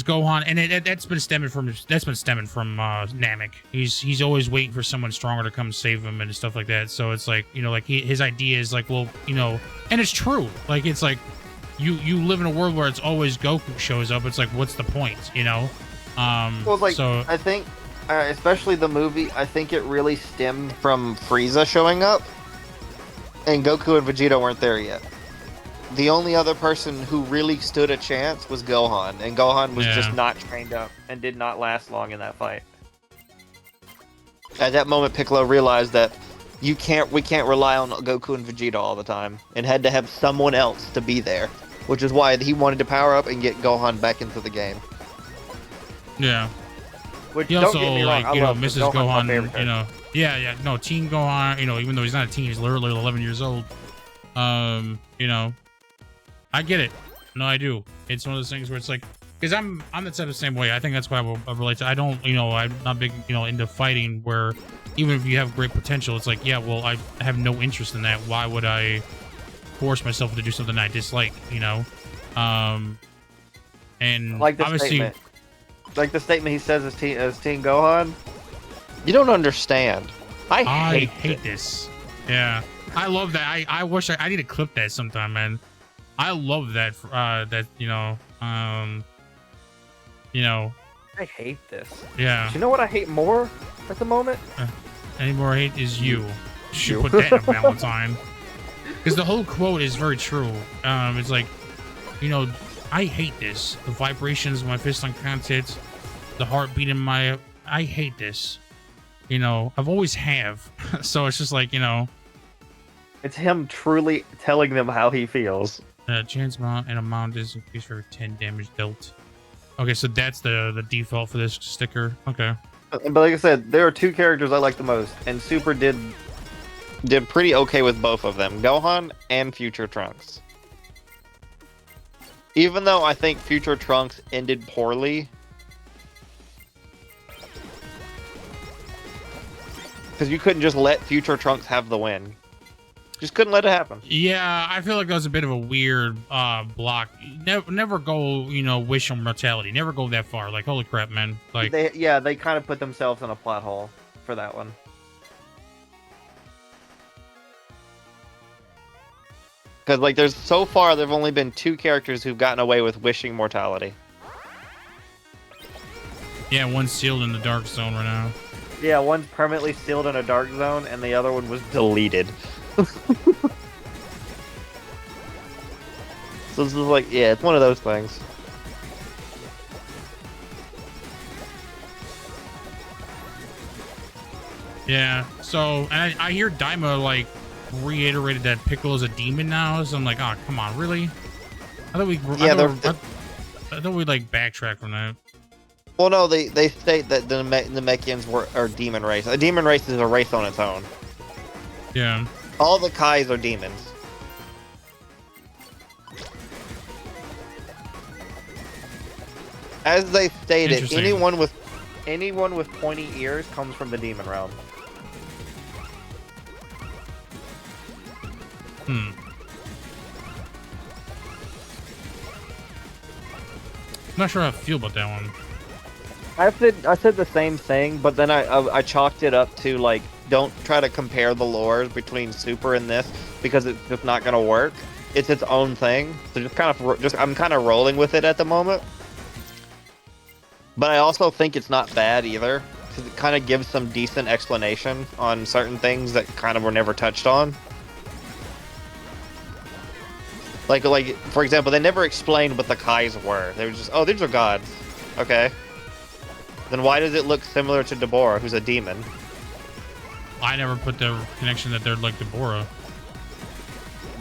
Gohan, and that's been stemming from Namek. He's always waiting for someone stronger to come save him and stuff like that. So it's like, you know, like his idea is like, well, you know, and it's true. Like, it's like you live in a world where it's always Goku shows up. It's like, what's the point, you know? Well, like, so I think, especially the movie, I think it really stemmed from Frieza showing up, and Goku and Vegeta weren't there yet. The only other person who really stood a chance was Gohan, and Gohan was just not trained up and did not last long in that fight. At that moment, Piccolo realized that we can't rely on Goku and Vegeta all the time, and had to have someone else to be there, which is why he wanted to power up and get Gohan back into the game. Yeah. Which, he also, like, you know, Mrs. Gohan, you know, no, Teen Gohan, you know, even though he's not a teen, he's literally 11 years old. You know, I get it. No, I do. It's one of those things where it's like, because I'm the type of same way. I think that's why I relate to. I don't, you know, I'm not big, you know, into fighting where even if you have great potential, it's like, yeah, well, I have no interest in that. Why would I force myself to do something I dislike, you know? And like the obviously, statement. Like the statement he says as Teen Gohan. You don't understand. I hate this. Yeah, I love that. I wish I need to clip that sometime, man. I love that. That you know. I hate this. Yeah. Do you know what I hate more at the moment? Any more hate is you. You should put that in a Valentine. Because the whole quote is very true. It's like, you know, I hate this. The vibrations of my fist on contact, the heartbeat in my... I hate this. You know, I've always have. So it's just like, you know... It's him truly telling them how he feels. Chance amount and amount is increased for 10 damage dealt. Okay, so that's the default for this sticker. Okay. But like I said, there are two characters I like the most, and Super did did pretty okay with both of them, Gohan and Future Trunks. Even though I think Future Trunks ended poorly, because you couldn't just let Future Trunks have the win. Just couldn't let it happen. Yeah, I feel like that was a bit of a weird block. Never go, wish on mortality. Never go that far. Like, holy crap, man. Like, They kind of put themselves in a plot hole for that one. Because, like, so far, there've only been 2 characters who've gotten away with wishing mortality. yeah, one's sealed in the dark zone right now. Yeah, one's permanently sealed in a dark zone, and the other one was deleted. So this is like, yeah, it's one of those things. Yeah, so, and I hear Daima, like, reiterated that Piccolo's a demon now, so I'm like, oh, come on, really? I thought we, I thought we'd, like, backtrack from that. Well, no, they state that the Namekians are demon race. A demon race is a race on its own. Yeah. All the Kais are demons. As they stated, anyone with pointy ears comes from the demon realm. Not sure how I feel about that one. I said the same thing, but then I chalked it up to, like, don't try to compare the lores between Super and this because it's just not gonna work. It's its own thing. So I'm kind of rolling with it at the moment. But I also think it's not bad either, because it kind of gives some decent explanation on certain things that kind of were never touched on. Like for example, they never explained what the Kais were. They were just, oh, these are gods. Okay. Then why does it look similar to Deborah, who's a demon? I never put the connection that they're like Deborah.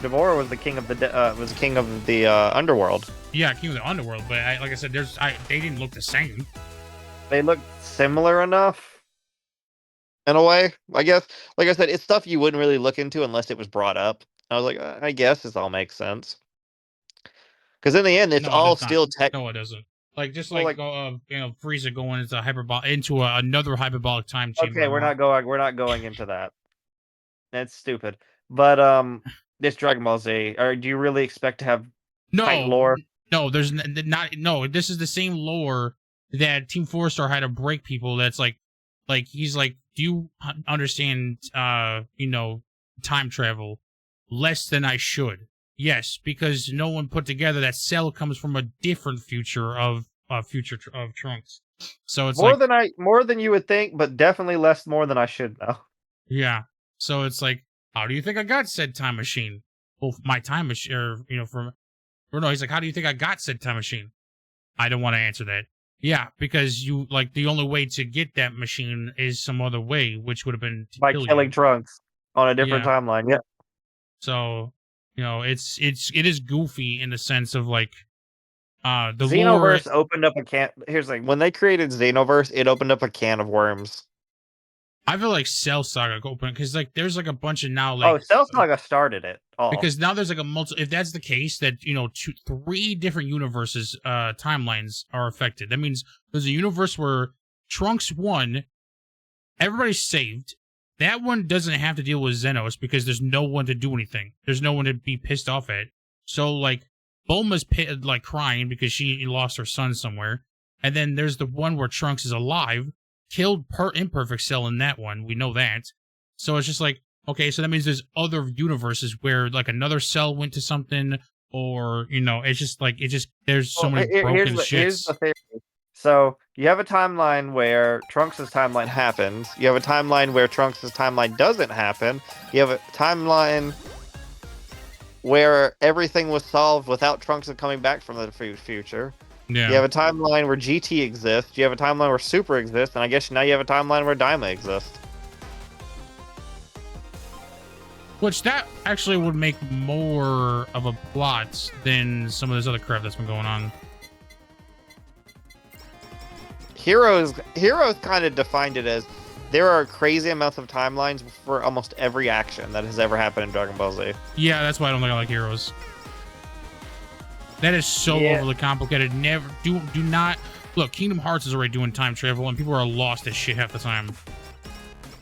Deborah was the king of the underworld. Yeah, king of the underworld, but like I said, they didn't look the same. They look similar enough, in a way, I guess. Like I said, it's stuff you wouldn't really look into unless it was brought up. I was like, I guess this all makes sense. Because in the end, it's all still tech. No, it doesn't. Like just like Frieza going into another hyperbolic time chamber. Okay, we're not going into that. That's stupid. But this Dragon Ball Z, or do you really expect to have tight lore? No, there's not. No, this is the same lore that Team 4-Star had to break people. That's like he's like, do you understand? Time travel less than I should. Yes, because no one put together that Cell comes from a different future of Trunks. So it's more than you would think, but definitely more than I should know. Yeah. So it's like, how do you think I got said time machine? Well, my time machine, he's like, how do you think I got said time machine? I don't want to answer that. Yeah, because the only way to get that machine is some other way, which would have been by killing Trunks on a different timeline. Yeah. So, it is goofy in the sense of like, the Xenoverse opened up a can. Here's the thing: when they created Xenoverse, it opened up a can of worms. I feel like Cell Saga open because like there's like a bunch of now like Cell Saga started it all because now there's like a if that's the case that 3 different universes timelines are affected. That means there's a universe where Trunks won, everybody's saved. That one doesn't have to deal with Xenos because there's no one to do anything. There's no one to be pissed off at. So like Bulma's like crying because she lost her son somewhere, and then there's the one where Trunks is alive. Killed Imperfect Cell in that one. We know that. So it's just like, okay, so that means there's other universes where like another Cell went to something, or it's just like there's so many broken shits. Here's the theory. So you have a timeline where Trunks' timeline happens. You have a timeline where Trunks' timeline doesn't happen. You have a timeline where everything was solved without Trunks coming back from the future. Yeah. You have a timeline where GT exists, you have a timeline where Super exists, and I guess now you have a timeline where Daima exists. Which that actually would make more of a plot than some of this other crap that's been going on. Heroes kind of defined it as there are crazy amounts of timelines for almost every action that has ever happened in Dragon Ball Z. Yeah, that's why I don't think I like Heroes. That is so Yeah. overly complicated. Never do not look. Kingdom Hearts is already doing time travel, and people are lost as shit half the time.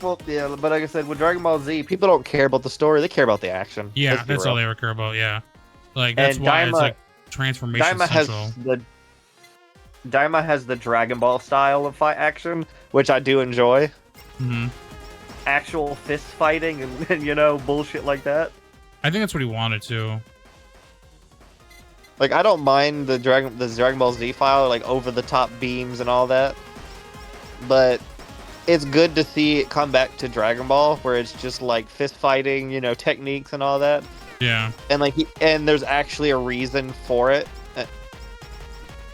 Well, yeah, but like I said, with Dragon Ball Z, people don't care about the story; they care about the action. Yeah, Let's be that's real. all they ever care about. Yeah, like that's And why it's Daima- like transformation Daima has central. the Dragon Ball style of fight action, which I do enjoy. Hmm. Actual fist fighting and bullshit like that. I think that's what he wanted to. Like I don't mind the Dragon Ball Z file, like over the top beams and all that, but it's good to see it come back to Dragon Ball, where it's just like fist fighting, techniques and all that, Yeah, and and there's actually a reason for it.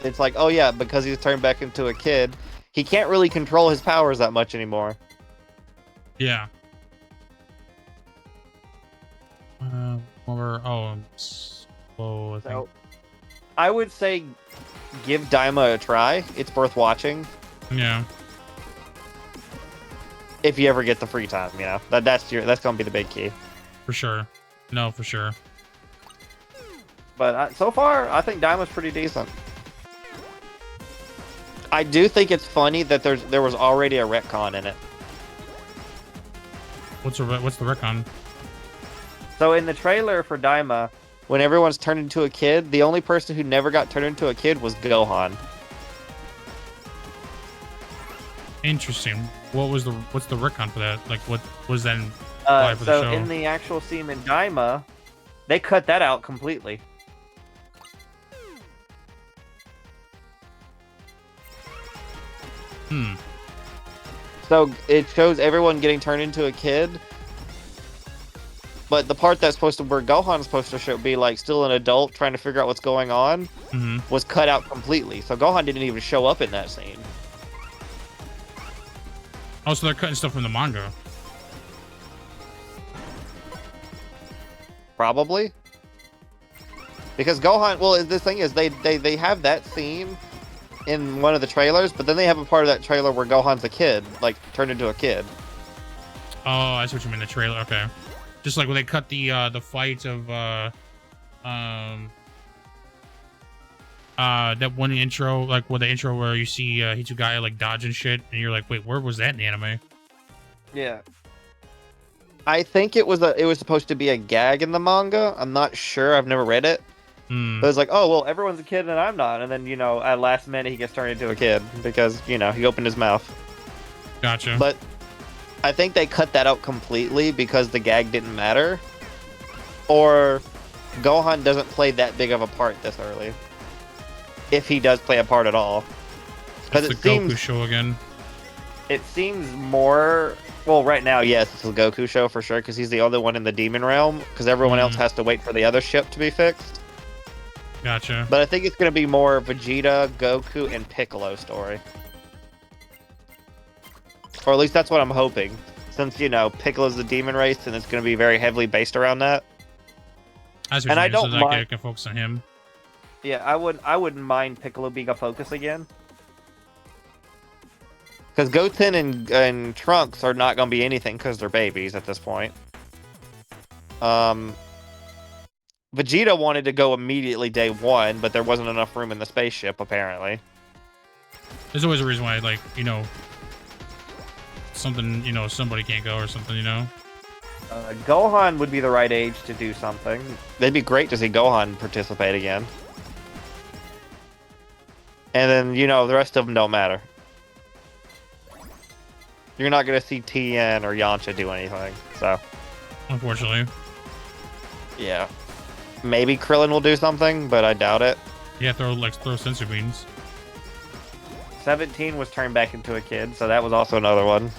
It's like, oh yeah, because he's turned back into a kid, he can't really control his powers that much anymore. yeah. Slow, I think. So, I would say give Daima a try. It's worth watching Yeah, if you ever get the free time. That's gonna be the big key. for sure. No, for sure. But so far, I think Daima's pretty decent. I do think it's funny that there was already a retcon in it. What's the retcon? So in the trailer for Daima, when everyone's turned into a kid, the only person who never got turned into a kid was Gohan. Interesting. What's the retcon for that? Like, what was that implied for the So show? in the actual scene in Daima, they cut that out completely. Hmm. So it shows everyone getting turned into a kid, but the part that's supposed to where Gohan's supposed to be like still an adult trying to figure out what's going on Hmm. was cut out completely. So Gohan didn't even show up in that scene. Oh, so they're cutting stuff from the manga. Probably. Because Gohan, well, the thing is, they have that scene in one of the trailers, but then they have a part of that trailer where Gohan's a kid, like, turned into a kid. Oh, I see what you mean. The trailer. Okay. Just like when they cut the fight of that one intro, like the intro where you see Hitsugaya like dodging shit, and you're like, wait, where was that in the anime? Yeah. I think it was supposed to be a gag in the manga. I'm not sure. I've never read it. Hmm. But it's like, oh, well, everyone's a kid and I'm not. And then, at last minute, he gets turned into a kid because, he opened his mouth. Gotcha. But I think they cut that out completely because the gag didn't matter. Or Gohan doesn't play that big of a part this early. If he does play a part at all. Because It's the Goku show again. it seems more... Well, right now, yes, it's the Goku show for sure, because he's the only one in the Demon Realm, because everyone else has to wait for the other ship to be fixed. Gotcha. But I think it's going to be more Vegeta, Goku, and Piccolo story. Or at least that's what I'm hoping. Since, Piccolo's the demon race, and it's going to be very heavily based around that. That's and I don't so mind- I can focus on him. Yeah, I wouldn't mind Piccolo being a focus again. Because Goten and Trunks are not going to be anything because they're babies at this point. Vegeta wanted to go immediately day one, but there wasn't enough room in the spaceship, apparently. There's always a reason why, like, something, somebody can't go or something, Gohan would be the right age to do something. It'd be great to see Gohan participate again. And then, the rest of them don't matter. You're not going to see Tien or Yamcha do anything, so... Unfortunately. Yeah. Maybe Krillin will do something, but I doubt it. Yeah, throw sensor beams. 17 was turned back into a kid, so that was also another one.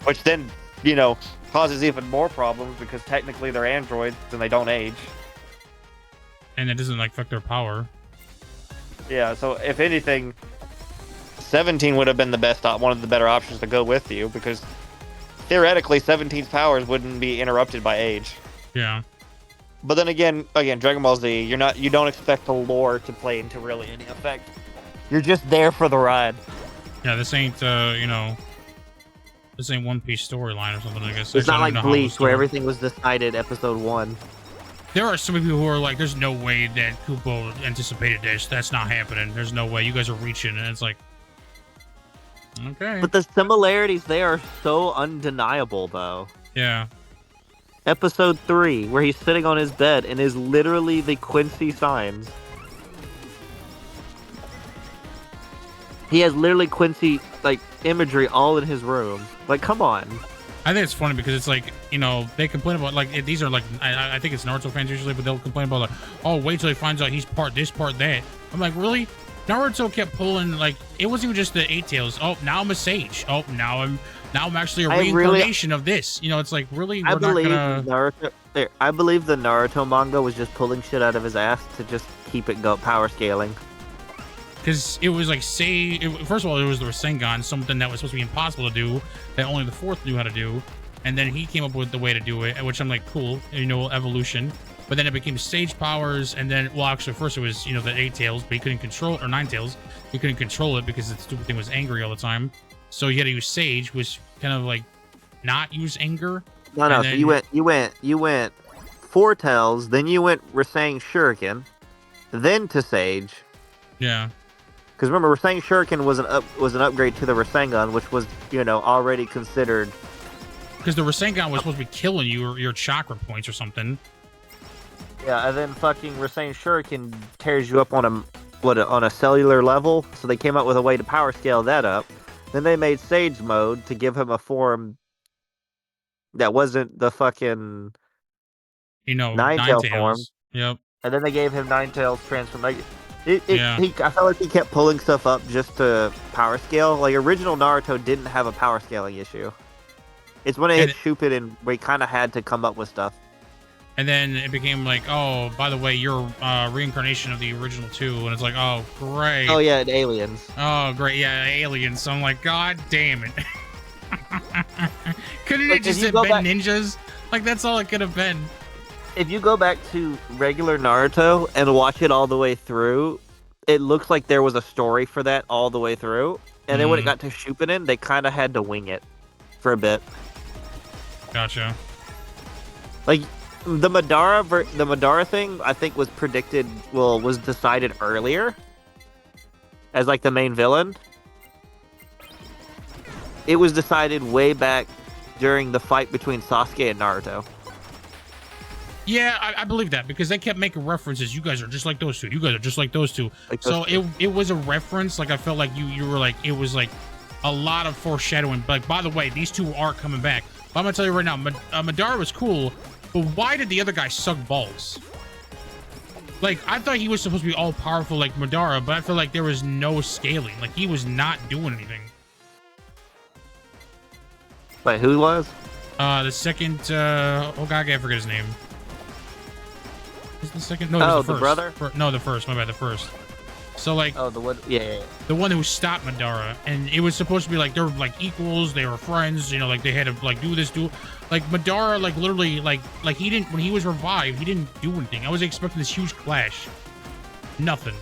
Which then, causes even more problems because technically they're androids and they don't age. And it doesn't, like, affect their power. Yeah, so if anything, 17 would have been one of the better options to go with you because theoretically 17's powers wouldn't be interrupted by age. Yeah. But then again, Dragon Ball Z, you don't expect the lore to play into really any effect. You're just there for the ride. Yeah, this ain't, This ain't One Piece storyline or something. I guess It's not I don't like know how it was Bleach where told. everything was decided episode 1. There are some people who are like, "There's no way that Kupo anticipated this. That's not happening. There's no way. You guys are reaching." And it's like, okay, But the similarities there are so undeniable, though. yeah. Episode 3, where he's sitting on his bed and is literally the Quincy signs. He has literally Quincy like imagery all in his room. Like, come on. I think it's funny because it's like, you know, they complain about like these are like I think it's Naruto fans usually, but they'll complain about like, oh, wait till he finds out he's part this, part that. I'm like, really? Naruto kept pulling like it wasn't even just the 8 tails. Oh, now I'm a sage. Oh, now I'm actually a reincarnation of this. You know, it's like really we're I believe not gonna. Naruto. I believe the Naruto manga was just pulling shit out of his ass to just keep it power scaling. Because it was like, first of all, it was the Rasengan, something that was supposed to be impossible to do, that only the 4th knew how to do. And then he came up with the way to do it, which I'm like, cool, you know, evolution. But then it became Sage powers, and then, well, actually, first it was, you know, the 8 tails, but he couldn't control, or 9 tails. He couldn't control it because the stupid thing was angry all the time. So he had to use Sage, which kind of like not use anger. No, And so then- you went 4 tails, then you went Rasengan Shuriken, then to Sage. Yeah. Because remember, Rasengan Shuriken was an upgrade to the Rasengan, which was, you know, already considered. Because the Rasengan was supposed to be killing you or your chakra points or something. Yeah, and then fucking Rasengan Shuriken tears you up on a cellular level. So they came up with a way to power scale that up. Then they made Sage mode to give him a form that wasn't the fucking You know, 9 tail form. Yep. And then they gave him 9 tails transformation. Yeah. I felt like he kept pulling stuff up just to power scale. Like, original Naruto didn't have a power scaling issue. It's when it hit Shippuden where he kind of had to come up with stuff. And then it became like, oh, by the way, you're reincarnation of the original 2. And it's like, oh, great. Oh, yeah, and aliens. Oh, great. Yeah, aliens. So I'm like, god damn it. Couldn't it just have been ninjas? Like, that's all it could have been. If you go back to regular Naruto and watch it all the way through, it looks like there was a story for that all the way through. And then when it got to Shippuden, they kind of had to wing it for a bit. Gotcha. Like, the Madara thing, I think was decided earlier as like the main villain. It was decided way back during the fight between Sasuke and Naruto. Yeah, I believe that because they kept making references. You guys are just like those two. You guys are just like those two. So it was a reference. Like I felt like you were like, it was like a lot of foreshadowing. But like, by the way, these two are coming back. But I'm gonna tell you right now, Madara was cool, but why did the other guy suck balls? Like I thought he was supposed to be all powerful like Madara, but I feel like there was no scaling. Like he was not doing anything. Wait, who was? The second Hokage, I forget his name. Is the second? No, it was the first. brother? No, the first. My bad, the first. So like, Oh, the one. Yeah. the one who stopped Madara, and it was supposed to be like they were like equals, they were friends, you know, like they had to like do this, like Madara, like literally, like he didn't when he was revived, he didn't do anything. I was expecting this huge clash. Nothing.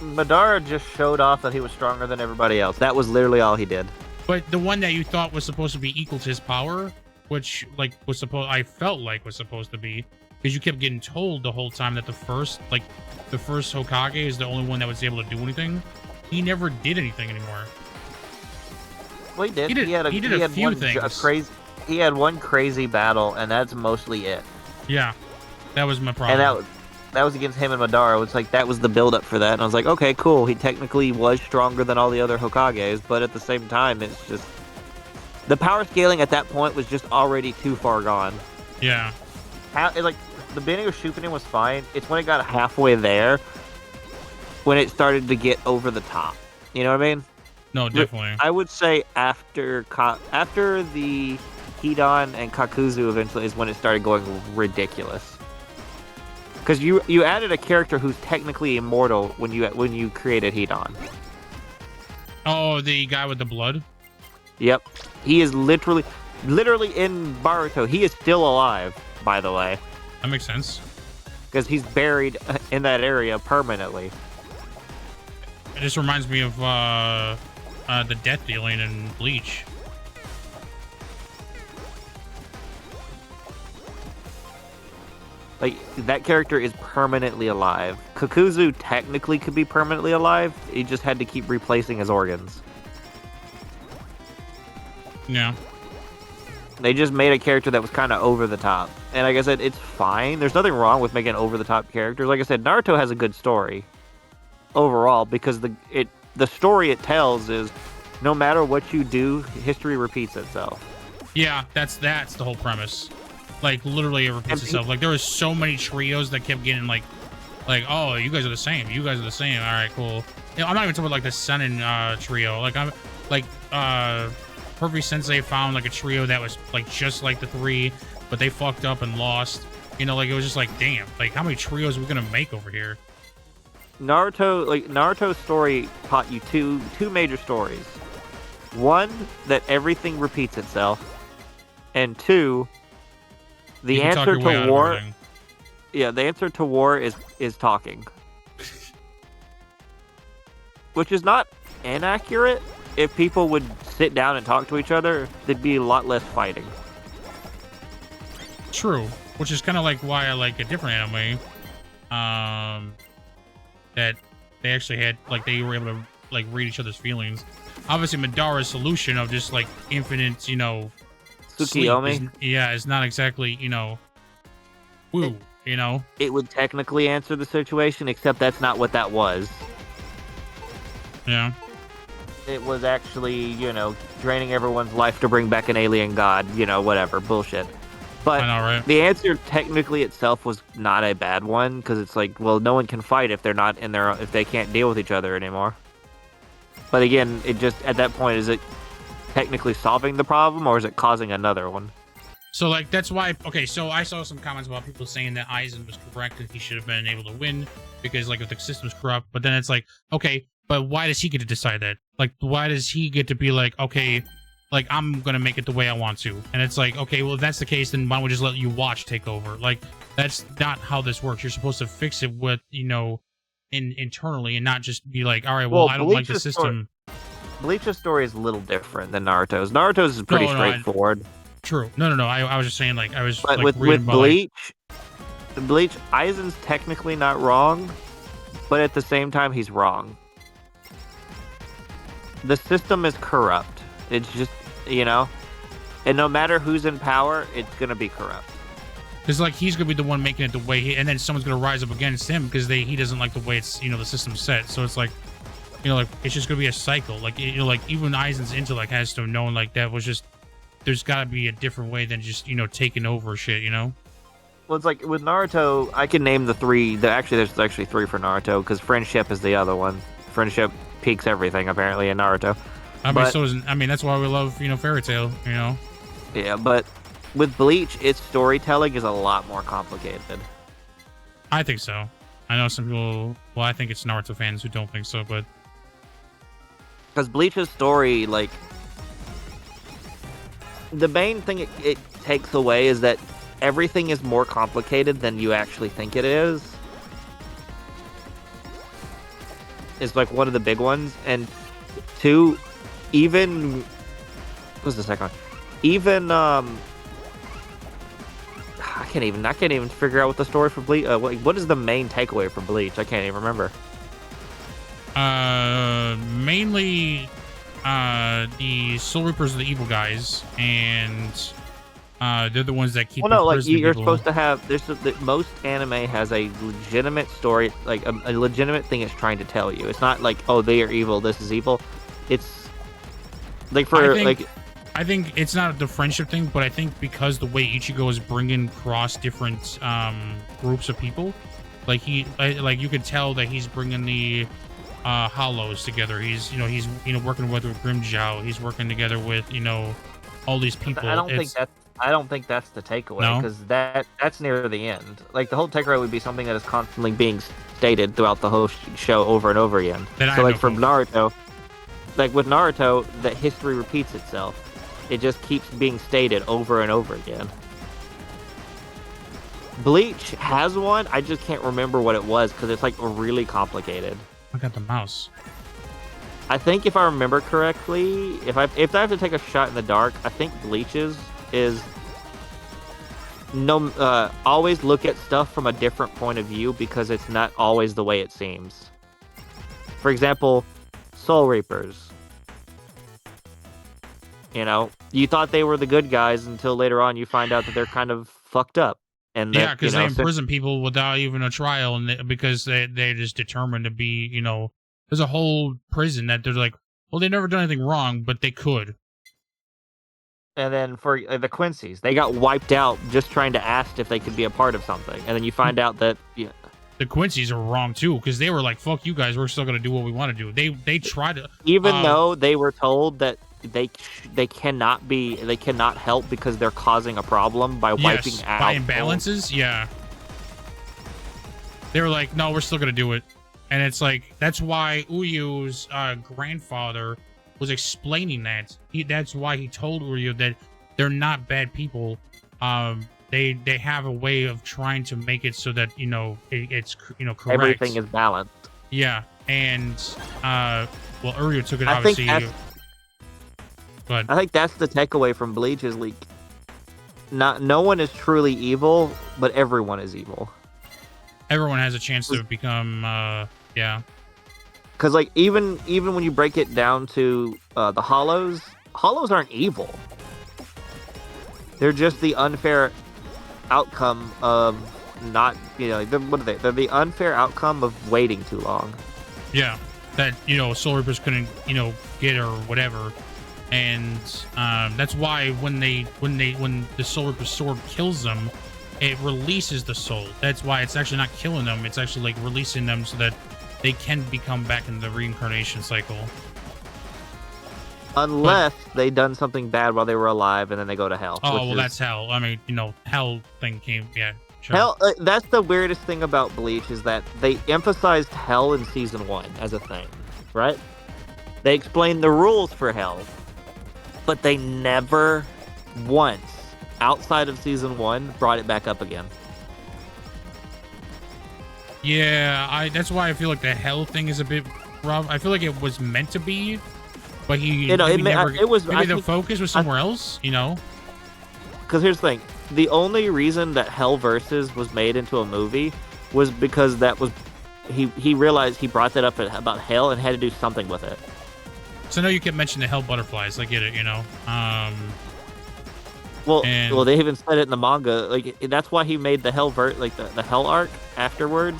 Madara just showed off that he was stronger than everybody else. That was literally all he did. But the one that you thought was supposed to be equal to his power, which like I felt like was supposed to be, because you kept getting told the whole time that the first Hokage is the only one that was able to do anything. He never did anything anymore. Well, he did. He did a few things. He had one crazy battle, and that's mostly it. Yeah, that was my problem. And that was against him and Madara. It's like that was the build up for that, and I was like, okay, cool. He technically was stronger than all the other Hokages, but at the same time, it's just the power scaling at that point was just already too far gone. Yeah. Like the beginning of Shippuden was fine. It's when it got halfway there when it started to get over the top. You know what I mean? No, definitely. I would say after the Hidan and Kakuzu eventually is when it started going ridiculous. Because you added a character who's technically immortal when you created Hidan. Oh, the guy with the blood? Yep. He is literally in Boruto. He is still alive, by the way. That makes sense. Because he's buried in that area permanently. It just reminds me of the death dealing in Bleach. Like, that character is permanently alive. Kakuzu technically could be permanently alive. He just had to keep replacing his organs. Yeah. They just made a character that was kind of over the top. And like I said, it's fine. There's nothing wrong with making over-the-top characters. Like I said, Naruto has a good story overall because the story it tells is no matter what you do, history repeats itself. Yeah, that's the whole premise. Like, literally it repeats itself. Like, there was so many trios that kept getting like, oh, you guys are the same. You guys are the same. All right, cool. You know, I'm not even talking about like the Senin trio. Like, I'm like Perfect Sensei found like a trio that was like just like the three, but they fucked up and lost. You know, like it was just like, damn, like how many trios are we gonna make over here? Naruto's story taught you two major stories. One, that everything repeats itself, and two, the answer to war. Yeah, the answer to war is talking, which is not inaccurate. If people would sit down and talk to each other, there'd be a lot less fighting. True, which is kind of like why I like a different anime. That they actually had like they were able to like read each other's feelings. Obviously, Madara's solution of just like infinite, you know, Tsukiyomi. Is not exactly, you know, woo, you know. It would technically answer the situation, except that's not what that was. Yeah. It was actually, you know, draining everyone's life to bring back an alien god, you know, whatever, bullshit. But I know, right? The answer technically itself was not a bad one, because it's like, well, no one can fight if they're not in their, if they can't deal with each other anymore. But again, it just, at that point, is it technically solving the problem, or is it causing another one? So, like, that's why, okay, so I saw some comments about people saying that Aizen was correct, and he should have been able to win, because, like, if the system's corrupt, but then it's like, okay, but why does he get to decide that? Like, why does he get to be like, okay, like, I'm gonna make it the way I want to? And it's like, okay, well, if that's the case, then why don't we just let you watch take over? Like, that's not how this works. You're supposed to fix it with, you know, internally, and not just be like, all right, well, I don't like the system. Bleach's story is a little different than Naruto's. Naruto's is pretty straightforward. True. No. I was just saying, like, I was but like, with Bleach, Aizen's technically not wrong, but at the same time, he's wrong. The system is corrupt. It's just, you know, and no matter who's in power, it's gonna be corrupt. Because, like, he's gonna be the one making it the way and then someone's gonna rise up against him because he doesn't like the way it's, you know, the system's set. So it's like, you know, like, it's just gonna be a cycle. Like, you know, like, even Aizen's intellect has to have known, like, that was just, there's gotta be a different way than just, you know, taking over shit, you know? Well, it's like, with Naruto, I can name the three, there's actually three for Naruto, because friendship is the other one. Friendship peaks everything, apparently, in Naruto. I mean, I mean, that's why we love, you know, Fairy Tail, you know? Yeah, but with Bleach, its storytelling is a lot more complicated. I think so. I know some people, well, I think it's Naruto fans who don't think so, but... Because Bleach's story, like... The main thing it takes away is that everything is more complicated than you actually think it is. It's like one of the big ones. And two, even... What's the second one? Even, I can't even figure out what the story for Bleach... what is the main takeaway from Bleach? I can't even remember. Mainly, the Soul Reapers are the evil guys, and they're the ones that keep. Well, no, like you're supposed to have. Most anime has a legitimate story, like a legitimate thing it's trying to tell you. It's not like, oh, they are evil, this is evil. It's like I think it's not the friendship thing, but I think because the way Ichigo is bringing cross different groups of people, like like you could tell that he's bringing the Hollows together. He's working with Grimmjow. He's working together with, you know, all these people. I don't think that's the takeaway, because that's near the end. Like, the whole takeaway would be something that is constantly being stated throughout the whole show over and over again. So like from Naruto, like with Naruto, that history repeats itself. It just keeps being stated over and over again. Bleach has one. I just can't remember what it was because it's like really complicated. I got the mouse. I think if I remember correctly, if I have to take a shot in the dark, I think Bleach's is always look at stuff from a different point of view because it's not always the way it seems. For example, Soul Reapers. You know, you thought they were the good guys until later on you find out that they're kind of fucked up. And that, Yeah, because they imprison people without even a trial, and because they're just determined to be, there's a whole prison that they're like, well, they never done anything wrong, but they could. And then for the Quincy's, they got wiped out just trying to ask if they could be a part of something. And then you find out that the Quincy's are wrong too, because they were like, fuck you guys, we're still gonna do what we want to do. They tried to, even though they were told that they cannot help because they're causing a problem by wiping out by imbalances. Yeah, they were like, no, we're still gonna do it. And it's like, that's why Uyu's grandfather was explaining that. That's why he told Uryu that they're not bad people. They have a way of trying to make it so that it's correct. Everything is balanced. Yeah, and well, Uryu took it obviously. But I think that's the takeaway from Bleach is like, no one is truly evil, but everyone is evil. Everyone has a chance to become, yeah. Because like even when you break it down to the Hollows aren't evil. They're just the unfair outcome of not, what are they? They're the unfair outcome of waiting too long. Yeah, that Soul Reapers couldn't get or whatever. And that's why when the Soul Reaper sword kills them, it releases the soul. That's why it's actually not killing them. It's actually like releasing them so that they can become back in the reincarnation cycle. Unless they done something bad while they were alive and then they go to hell. Oh, well, that's hell. I mean, hell thing came, yeah. Sure. Hell, that's the weirdest thing about Bleach is that they emphasized hell in season 1 as a thing, right? They explained the rules for hell. But they never once, outside of season 1, brought it back up again. Yeah, that's why I feel like the hell thing is a bit rough. I feel like it was meant to be, but the focus was somewhere else, Because here's the thing. The only reason that Hell Versus was made into a movie was because that was... He realized he brought that up about hell and had to do something with it. So I know you kept mentioning the hell butterflies. I get it, Well, they even said it in the manga. Like that's why he made the hell the hell arc afterwards,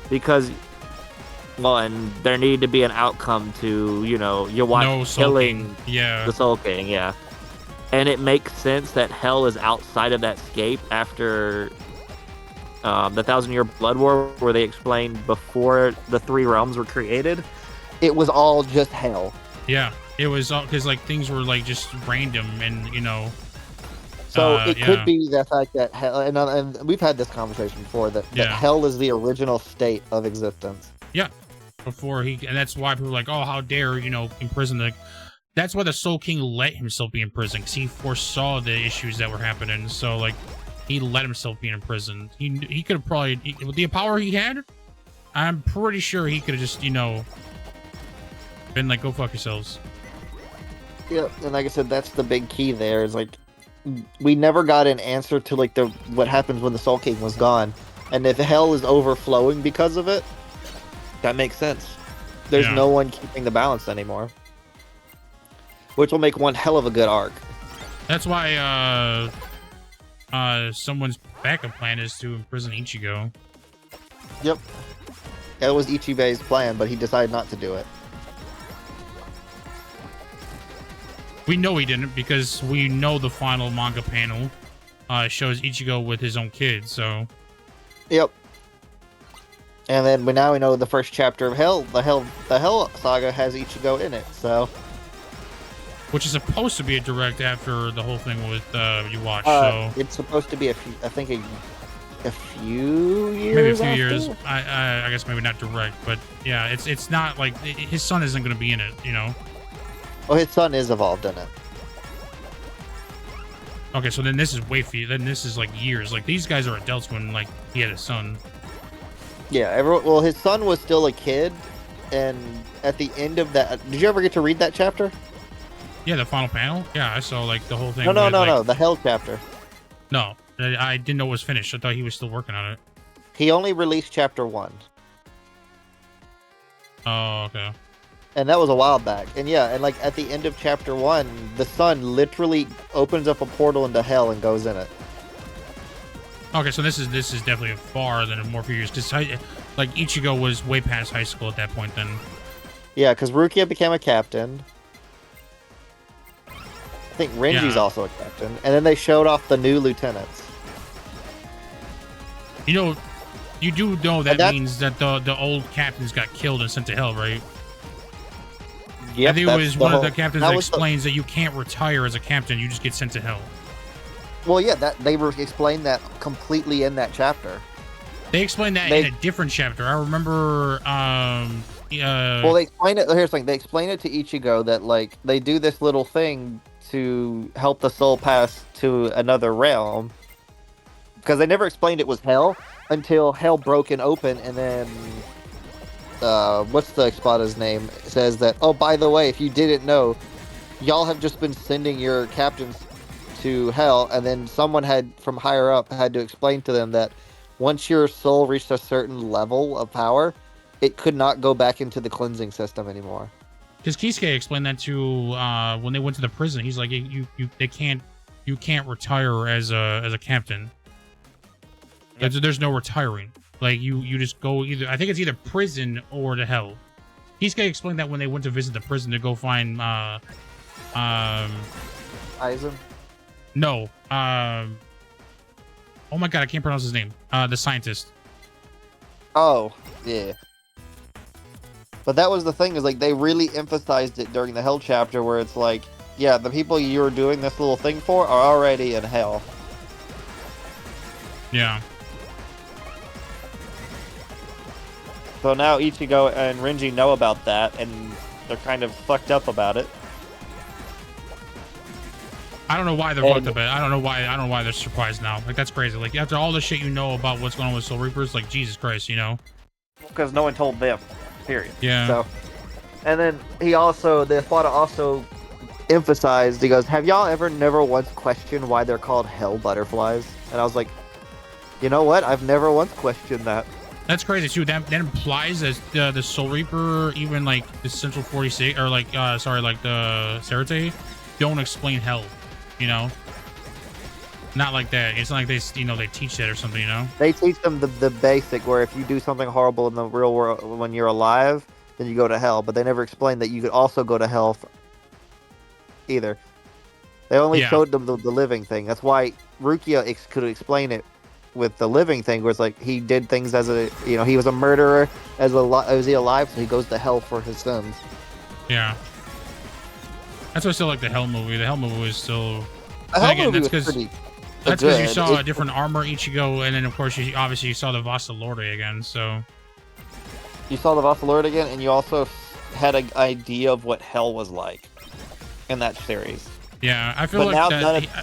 because and there needed to be an outcome to you watch killing the Soul King, yeah. And it makes sense that hell is outside of that scape after the 1,000-Year Blood War, where they explained before the 3 realms were created, it was all just hell. Yeah, it was because like things were like just random, and So it could be the fact that hell, and we've had this conversation before, that hell is the original state of existence. Yeah, and that's why people are like, oh, how dare imprison That's why the Soul King let himself be imprisoned, because he foresaw the issues that were happening. So like, he let himself be imprisoned. He could have probably, with the power he had, I'm pretty sure he could have just been like, go fuck yourselves. Yeah, and like I said, that's the big key there, is like, we never got an answer to like what happens when the Soul King was gone. And if hell is overflowing because of it, that makes sense. There's no one keeping the balance anymore. Which will make one hell of a good arc. That's why someone's backup plan is to imprison Ichigo. Yep. That was Ichibei's plan, but he decided not to do it. We know he didn't, because we know the final manga panel shows Ichigo with his own kid, so... Yep. And then now we know the first chapter of Hell, the Hell Saga has Ichigo in it, so... Which is supposed to be a direct after the whole thing with you watch, so... It's supposed to be, a few years maybe a few after? years. I guess maybe not direct, but yeah, it's not like... His son isn't going to be in it, Well, his son is involved in it. Okay, so then this is then this is like years. Like, these guys are adults when like he had a son. Yeah, well, his son was still a kid, and at the end of that, did you ever get to read that chapter? Yeah, the final panel. Yeah, I saw like the whole thing. No, the Hell chapter. No, I didn't know it was finished. I thought he was still working on it. He only released chapter 1. Oh, okay. And that was a while back. And yeah, and like at the end of chapter 1, the sun literally opens up a portal into hell and goes in it. Okay, so this is definitely far than more few years. Because like Ichigo was way past high school at that point. Then. Yeah, because Rukia became a captain. I think Renji's also a captain. And then they showed off the new lieutenants. You know, you do know that means that the old captains got killed and sent to hell, right? Yep, I think it was one of the captains that explains that you can't retire as a captain; you just get sent to hell. Well, yeah, that they explained that completely in that chapter. They explained that in a different chapter. I remember. Well, they explain it. Here's the thing: they explain it to Ichigo that like they do this little thing to help the soul pass to another realm, because they never explained it was hell until hell broken open, and then. What's the Espada's name? It says that, oh, by the way, if you didn't know, y'all have just been sending your captains to hell, and then someone had, from higher up, had to explain to them that once your soul reached a certain level of power, it could not go back into the cleansing system anymore. Because Kisuke explained that to when they went to the prison. He's like, you can't retire as a captain. Yep. There's no retiring. Like you just go either. I think it's either prison or to hell. Kisuke explained that when they went to visit the prison to go find Aizen? No. Oh my god, I can't pronounce his name. The scientist. Oh, yeah. But that was the thing, is like they really emphasized it during the hell chapter where it's like, yeah, the people you're doing this little thing for are already in hell. Yeah. So now Ichigo and Renji know about that, and they're kind of fucked up about it. I don't know why they're fucked up. I don't know why they're surprised now. Like, that's crazy. Like, after all the shit you know about what's going on with Soul Reapers, like, Jesus Christ, you know? Because no one told them. Period. Yeah. So, and then the Espada also emphasized, he goes, have y'all never once questioned why they're called hell butterflies? And I was like, you know what? I've never once questioned that. That's crazy too. That implies that the Soul Reaper, even like the Central 46, or like like the Serite, don't explain hell. You know, not like that. It's not like they they teach that or something. You know, they teach them the basic, where if you do something horrible in the real world when you're alive, then you go to hell. But they never explained that you could also go to hell either. They only showed them the living thing. That's why Rukia could explain it with the living thing, where it's like he did things as he was a murderer as he alive, so he goes to hell for his sins. Yeah, that's why I still like the Hell movie. The Hell movie was still. The Hell movie was pretty. That's because you saw a different armor Ichigo, and then of course you saw the Vasa Lorde again. So you saw the Vasa Lorde again, and you also had an idea of what hell was like in that series. Yeah, I feel like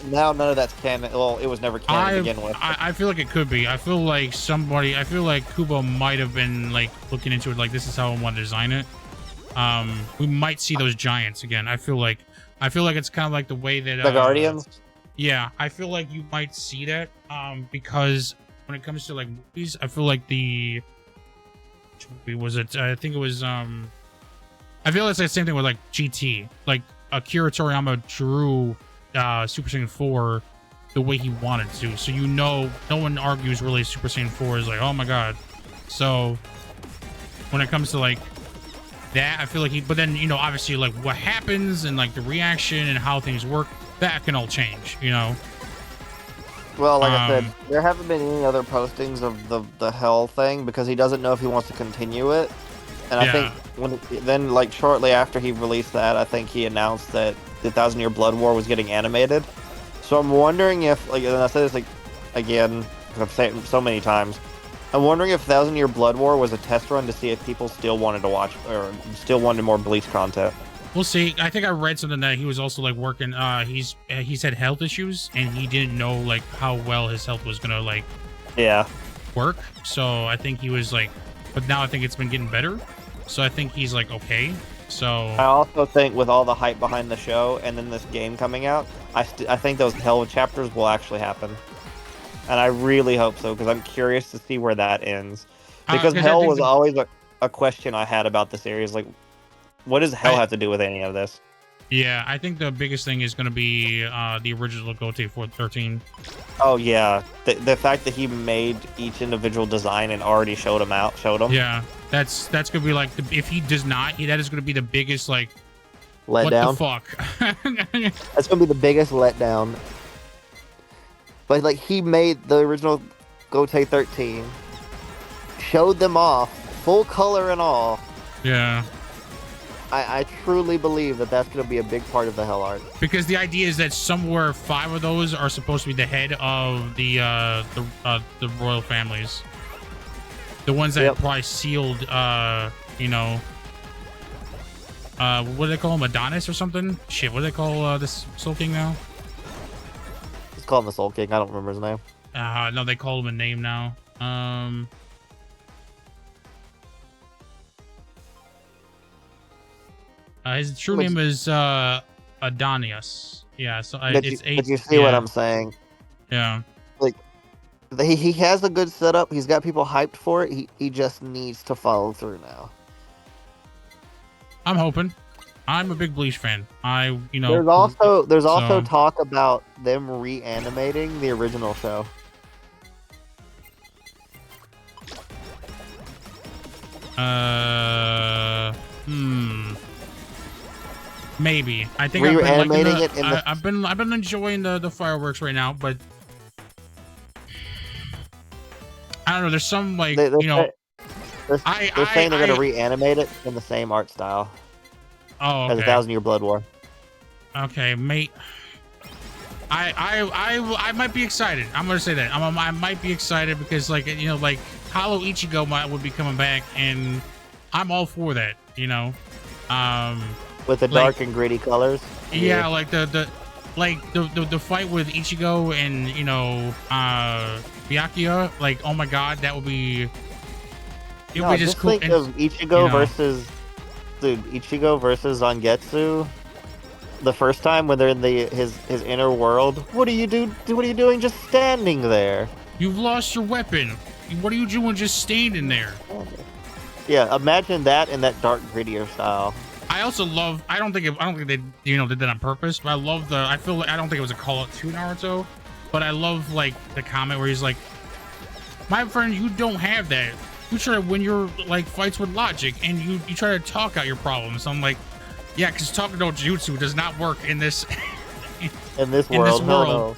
none of that's canon. Well, it was never canon to begin with. I feel like it could be. I feel like Kubo might have been like looking into it, like this is how I want to design it. We might see those giants again. I feel like it's kind of like the way that the Guardians. Yeah, I feel like you might see that. Because when it comes to like movies, I feel like which movie was it? I think it was I feel it's the same thing with like GT. Like Akira Toriyama drew Super Saiyan 4 the way he wanted to, so no one argues really Super Saiyan 4 is like, oh my god. So when it comes to like that, I feel like but then obviously like what happens and like the reaction and how things work, that can all change, Well, like I said, there haven't been any other postings of the hell thing because he doesn't know if he wants to continue it. And I think like shortly after he released that, I think he announced that the 1,000-Year Blood War was getting animated. So I'm wondering if, like, and I said this like again, I've said it so many times, I'm wondering if 1,000-Year Blood War was a test run to see if people still wanted to watch or still wanted more Bleach content. We'll see. I think I read something that he was also like working. He's had health issues and he didn't know like how well his health was gonna like work. So I think he was like, but now I think it's been getting better. So I think he's like okay. So I also think with all the hype behind the show and then this game coming out, I think those hell chapters will actually happen. and I really hope so because I'm curious to see where that ends. Because 'cause I Hell think was always a question I had about the series. Like, what does Hell have to do with any of this? Yeah, I think the biggest thing is going to be the original Gote 413. Oh yeah, the fact that he made each individual design and already showed them. Yeah, that's gonna be like if he does not, that is gonna be the biggest like Let what down. the fuck. That's gonna be the biggest letdown. But like he made the original Gote 13, showed them off, full color and all. Yeah, I truly believe that that's gonna be a big part of the Hell art. because the idea is that somewhere 5 of those are supposed to be the head of the royal families, the ones that probably sealed you know what do they call him, Adonis or something? Shit, what do they call this Soul King now? Let's call him the Soul King. I don't remember his name. No, they call him a name now. His true name is Adonius. Yeah, so But it's but you see what I'm saying? Yeah. Like he has a good setup. He's got people hyped for it. He just needs to follow through now. I'm hoping. I'm a big Bleach fan. There's also talk about them reanimating the original show. Maybe. I think I've been enjoying the fireworks right now, but I don't know. There's some like They're saying they're gonna reanimate it in the same art style. Oh, as okay. 1,000 Year Blood War. Okay, mate. I might be excited. I'm gonna say that. I might be excited because like like Hollow Ichigo would be coming back, and I'm all for that. With the dark and gritty colors. Yeah, like the fight with Ichigo and Byakuya. Like, oh my god, that would be. It would be just cool. Think of Ichigo versus Ichigo versus Zangetsu. The first time when they're in his inner world. What are you doing just standing there? You've lost your weapon. What are you doing just standing there? Yeah, imagine that in that dark, grittier style. I also love. I don't think they did that on purpose, but I love the. I don't think it was a call out to Naruto, but I love like the comment where he's like, "My friend, you don't have that. You try to win your like fights with logic, and you try to talk out your problems." So I'm like, yeah, because talking no jutsu does not work in this. in this world. No.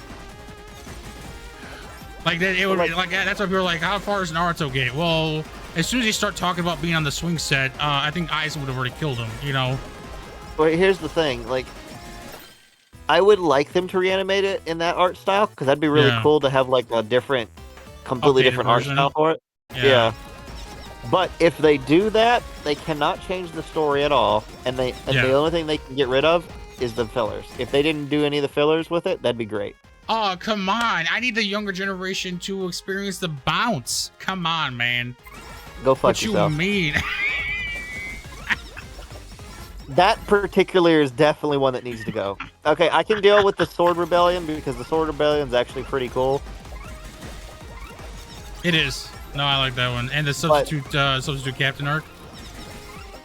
Like that, it would like that's why people are like, "How far does Naruto get?" Well, as soon as they start talking about being on the swing set, I think Aizen would have already killed him. But here's the thing, like, I would like them to reanimate it in that art style because that'd be really cool to have like a completely different art style for it. Yeah. But if they do that, they cannot change the story at all, and the only thing they can get rid of is the fillers. If they didn't do any of the fillers with it, that'd be great. Oh, come on. I need the younger generation to experience the bounce. Come on, man. Go fuck yourself. What you mean? That particular is definitely one that needs to go. Okay, I can deal with the Sword Rebellion because the Sword Rebellion is actually pretty cool. It is. No, I like that one. And the substitute captain arc.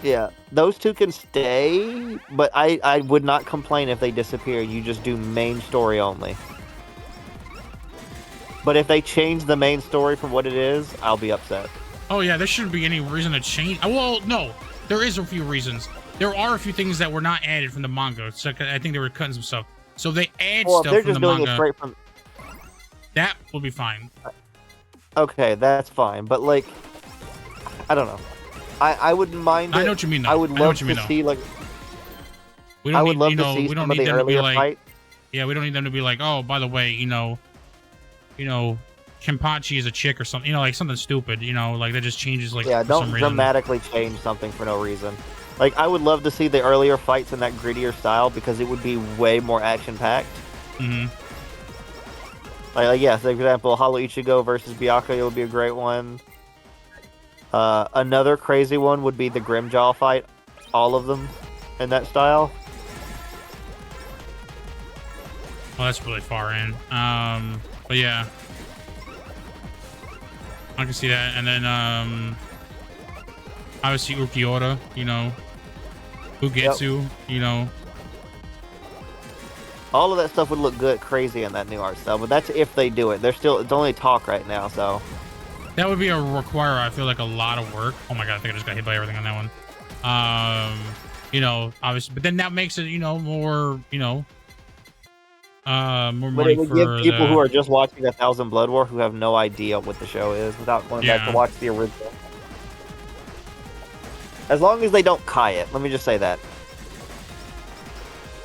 Yeah, those two can stay, but I would not complain if they disappear. You just do main story only. But if they change the main story from what it is, I'll be upset. Oh yeah, there shouldn't be any reason to change. Well, no, there is a few reasons. There are a few things that were not added from the manga. So I think they were cutting some stuff. So they add stuff if they're from just the doing manga. It straight from... That will be fine. Okay, that's fine. But like, I don't know. I wouldn't mind. I know what you mean. Though. I would love to see like. I would love to see some of the earlier fight. Yeah, we don't need them to be like, oh, by the way, Kenpachi is a chick or something, like something stupid, like that just changes like yeah, for don't some reason. dramatically change something for no reason. Like I would love to see the earlier fights in that grittier style because it would be way more action packed. Mm-hmm. Like yeah, for example, Hollow Ichigo versus Byakuya would be a great one. Another crazy one would be the Grimjaw fight, all of them in that style. Well, that's really far in. But yeah. I can see that. And then obviously Ukiura, you know, Ugetsu, you know. All of that stuff would look good, crazy in that new art style, but that's if they do it. It's only talk right now, so. That would be require, I feel like, a lot of work. Oh my god, I think I just got hit by everything on that one. You know, obviously, but then that makes it, you know, more, you know, more But money it would for give people who the, are just watching 1,000 Blood War who have no idea what the show is without going back to Yeah. watch the original. As long as they don't Kai it, let me just say that.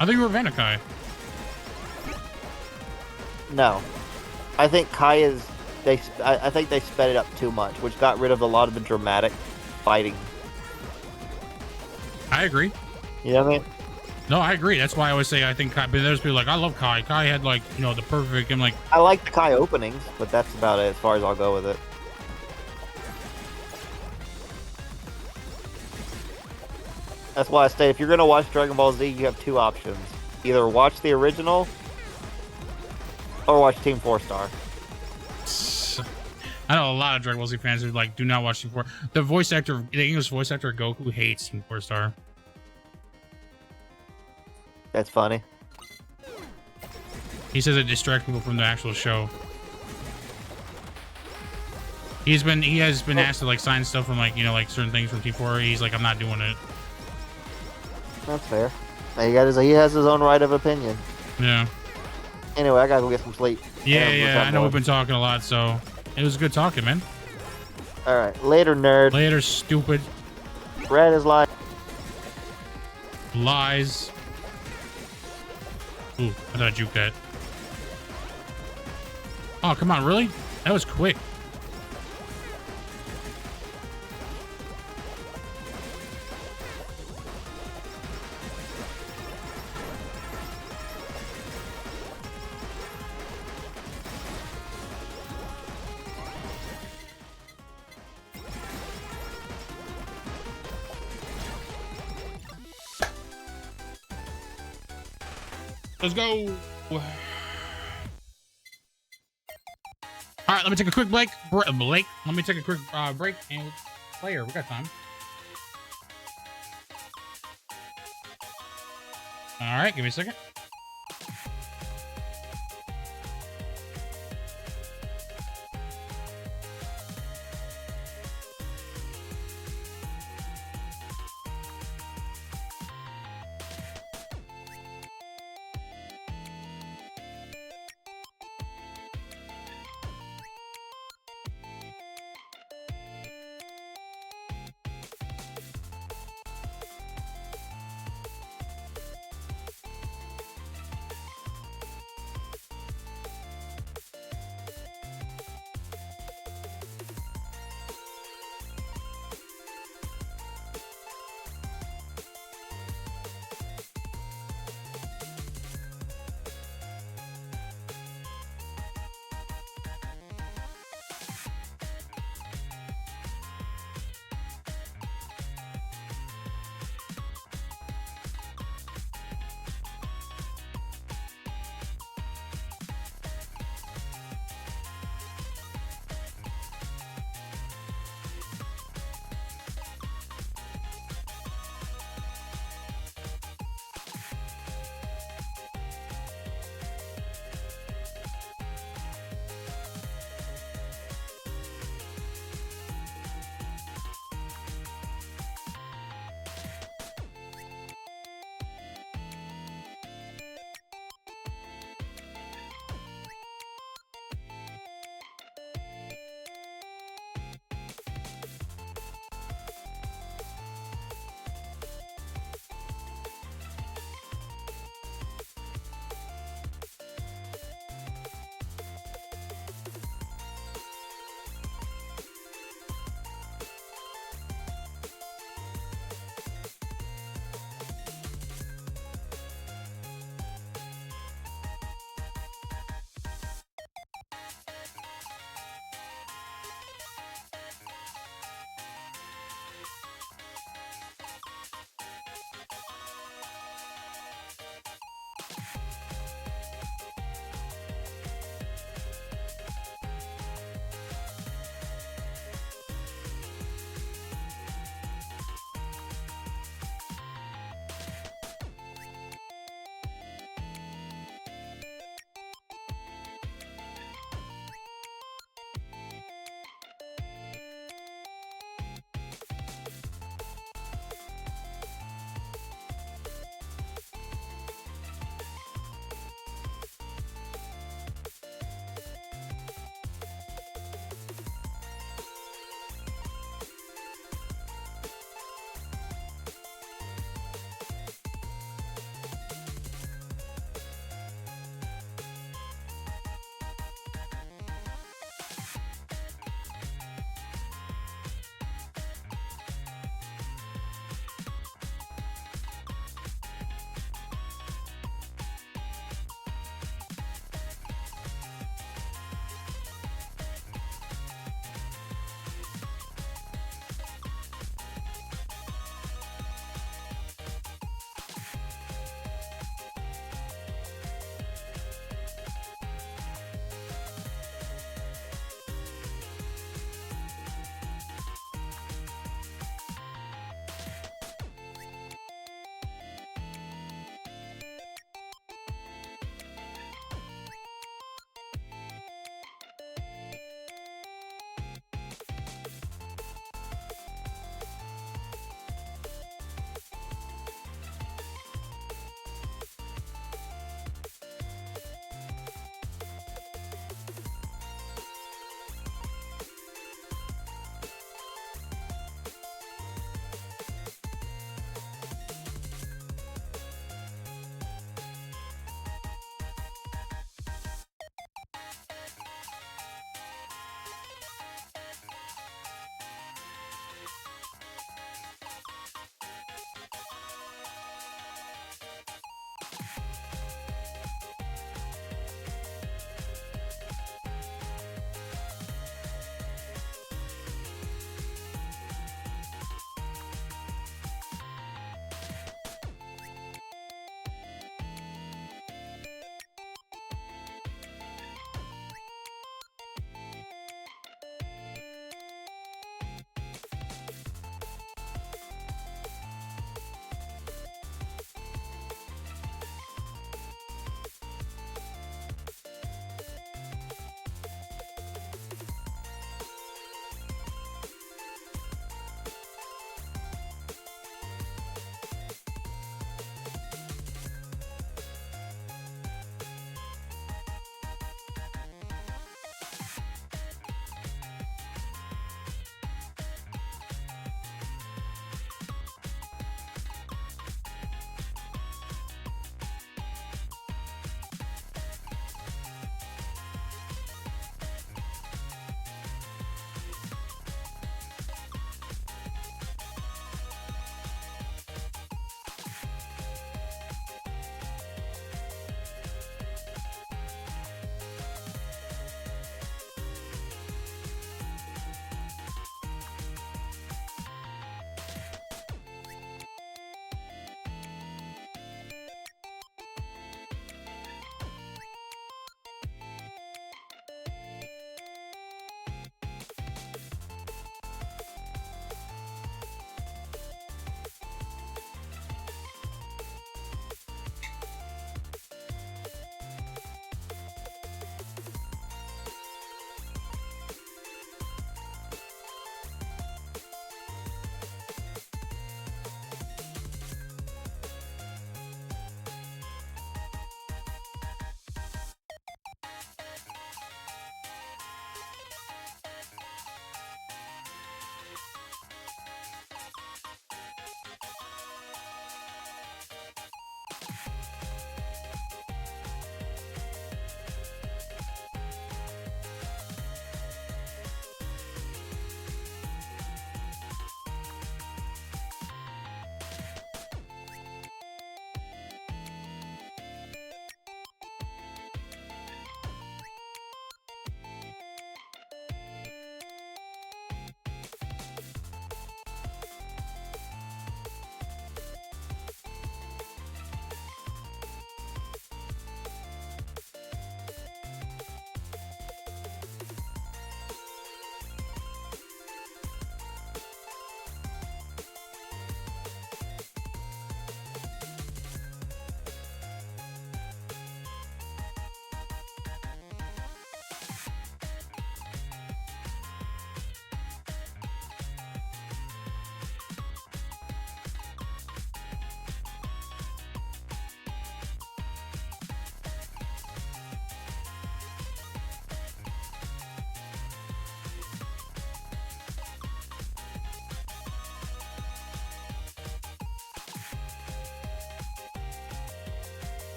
I think you were Vanakai. No, I think Kai is. I think they sped it up too much, which got rid of a lot of the dramatic fighting. I agree. You know what I mean? No, I agree. That's why I always say I think Kai, but there's people like, I love Kai. Kai had like, you know, the perfect, I'm like, I like the Kai openings, but that's about it as far as I'll go with it. That's why I say if you're gonna watch Dragon Ball Z, you have two options: either watch the original or watch Team 4 Star. I know a lot of Dragon Ball Z fans who like do not watch Team 4. The voice actor, the English voice actor of Goku hates Team 4 Star. That's funny. He says it distracts people from the actual show. He has been asked to like sign stuff from like, you know, like certain things from T4. He's like, I'm not doing it. That's fair. He has his own right of opinion. Yeah. Anyway, I gotta go get some sleep. Yeah. I know we've been talking a lot, so it was good talking, man. All right, later, nerd. Later, stupid Red is like. lies. Ooh, I thought I juked that. Oh, come on, really? That was quick. Let's go. All right, let me take a quick break. Let me take a quick break and player. We got time. All right, give me a second.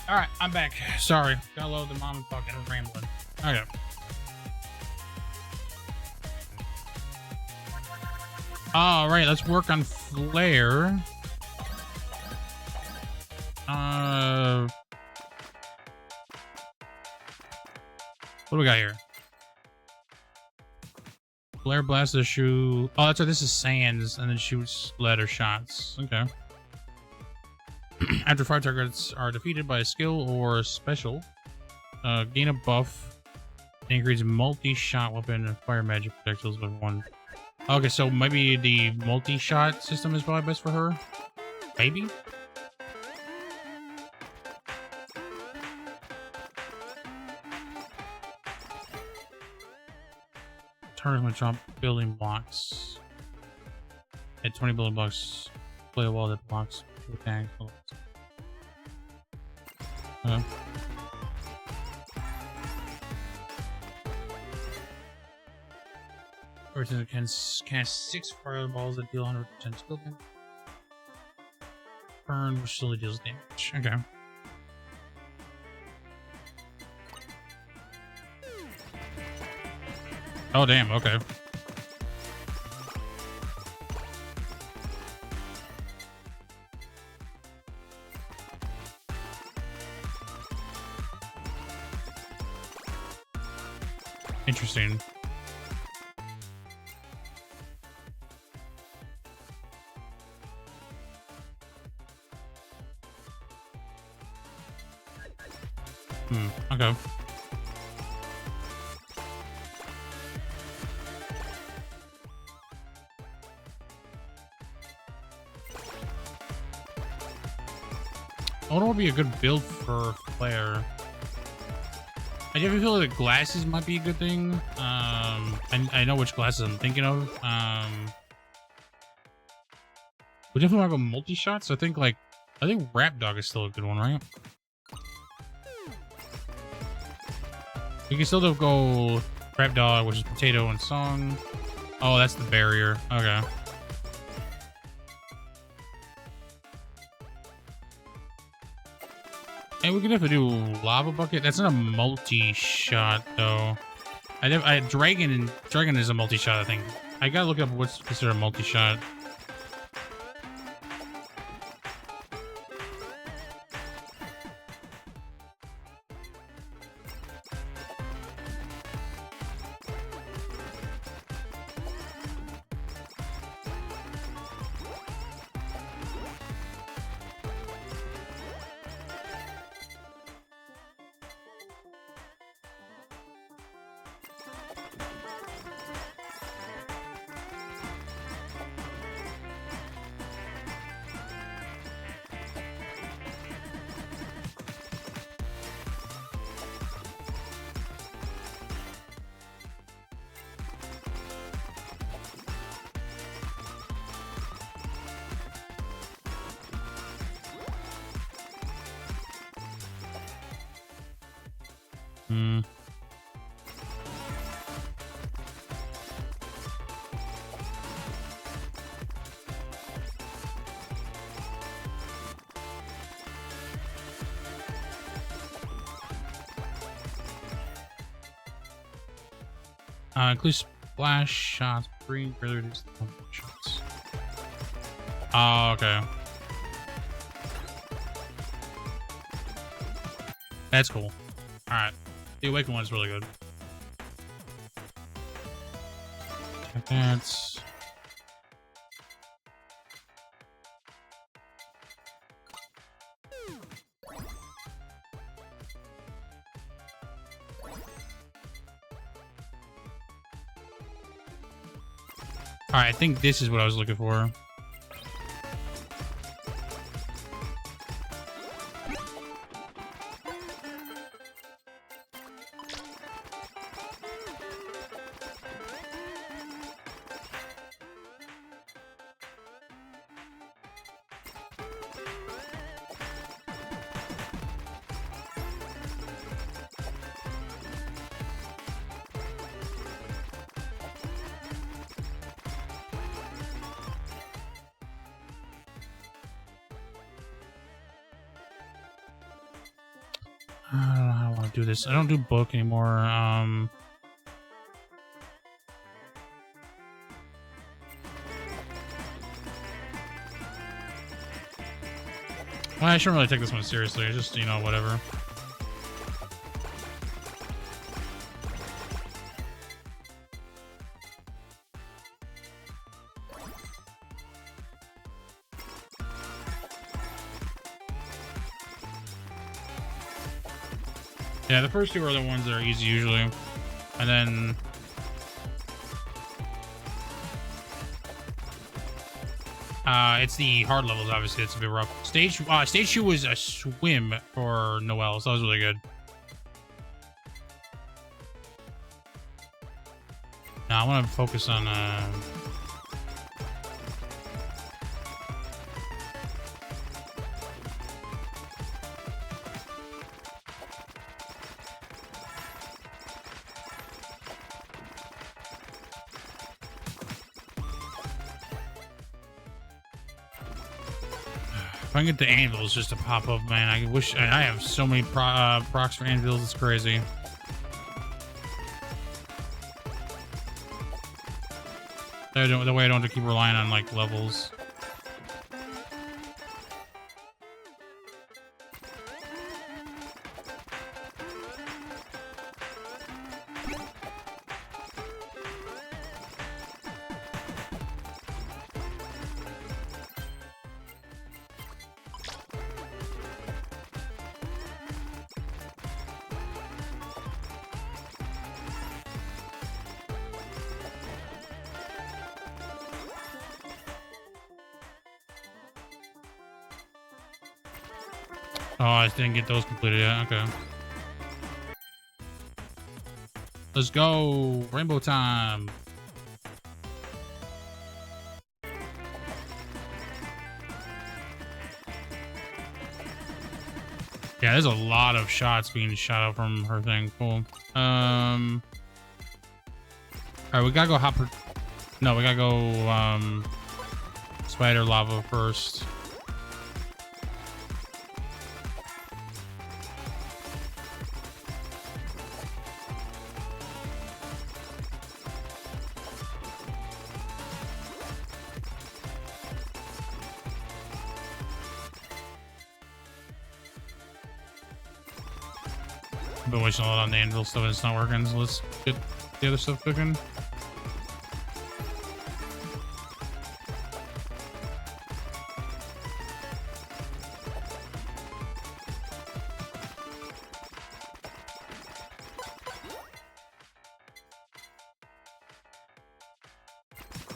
Alright, I'm back. Sorry. Gotta load the mom and fucking rambling. Okay. Alright, let's work on Flare. What do we got here? Flare blasts the shoe. Oh, that's right. This is Sands, and then shoots ladder shots. Okay. After 5 targets are defeated by a skill or special, gain a buff. Increase multi-shot weapon and fire magic projectiles with 1. Okay, so maybe the multi-shot system is probably best for her. Maybe. Target when drop building blocks. At 20 building blocks, play a wall that blocks attack. Person can cast 6 fireballs that deal 100% skill damage. Burn, which slowly deals damage. Okay. Oh, damn, okay. Interesting. Okay. I wonder what would be a good build for Flare. I definitely feel like the glasses might be a good thing. I know which glasses I'm thinking of. We definitely want to go multi-shots. I think Rap Dog is still a good one, right? You can still go Rap Dog, which is Potato and Song. Oh, that's the barrier. Okay. And we can definitely do Lava Bucket. That's not a multi-shot, though. Dragon is a multi-shot, I think. I gotta look up what's considered a multi-shot. Include splash shots, green, further reduce the number of shots. Oh, okay. That's cool. Alright. The Awaken one is really good. That's... Alright, I think this is what I was looking for. I don't know how I want to do this. I don't do book anymore. Well, I shouldn't really take this one seriously. Just, you know, whatever. Yeah, the first two are the ones that are easy usually. And then... it's the hard levels, obviously. It's a bit rough. Stage 2 was a swim for Noelle, so that was really good. Now, I want to focus on... If I can get the anvils just to pop up, man, I wish I have so many procs for anvils. It's crazy. The way I don't have to keep relying on like levels. Oh, I didn't get those completed yet. Okay. Let's go. Rainbow time. Yeah, there's a lot of shots being shot out from her thing. Cool. All right, we gotta go hopper. No, we gotta go spider lava first. I've been wasting a lot on the anvil stuff and it's not working, so let's get the other stuff cooking.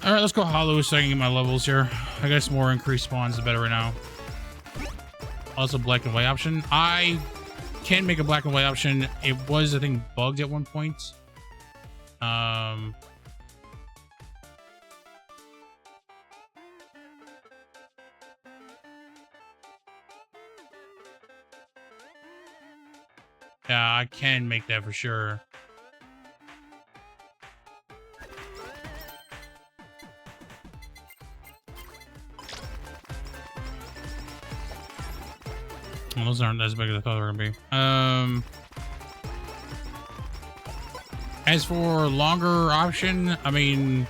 Alright, let's go hollow so I can get my levels here. I guess more increased spawns the better right now. Also black and white option. I can make a black and white option. It was, I think, bugged at one point. Yeah, I can make that for sure. Well, those aren't as big as I thought they were gonna be. As for longer option, I mean,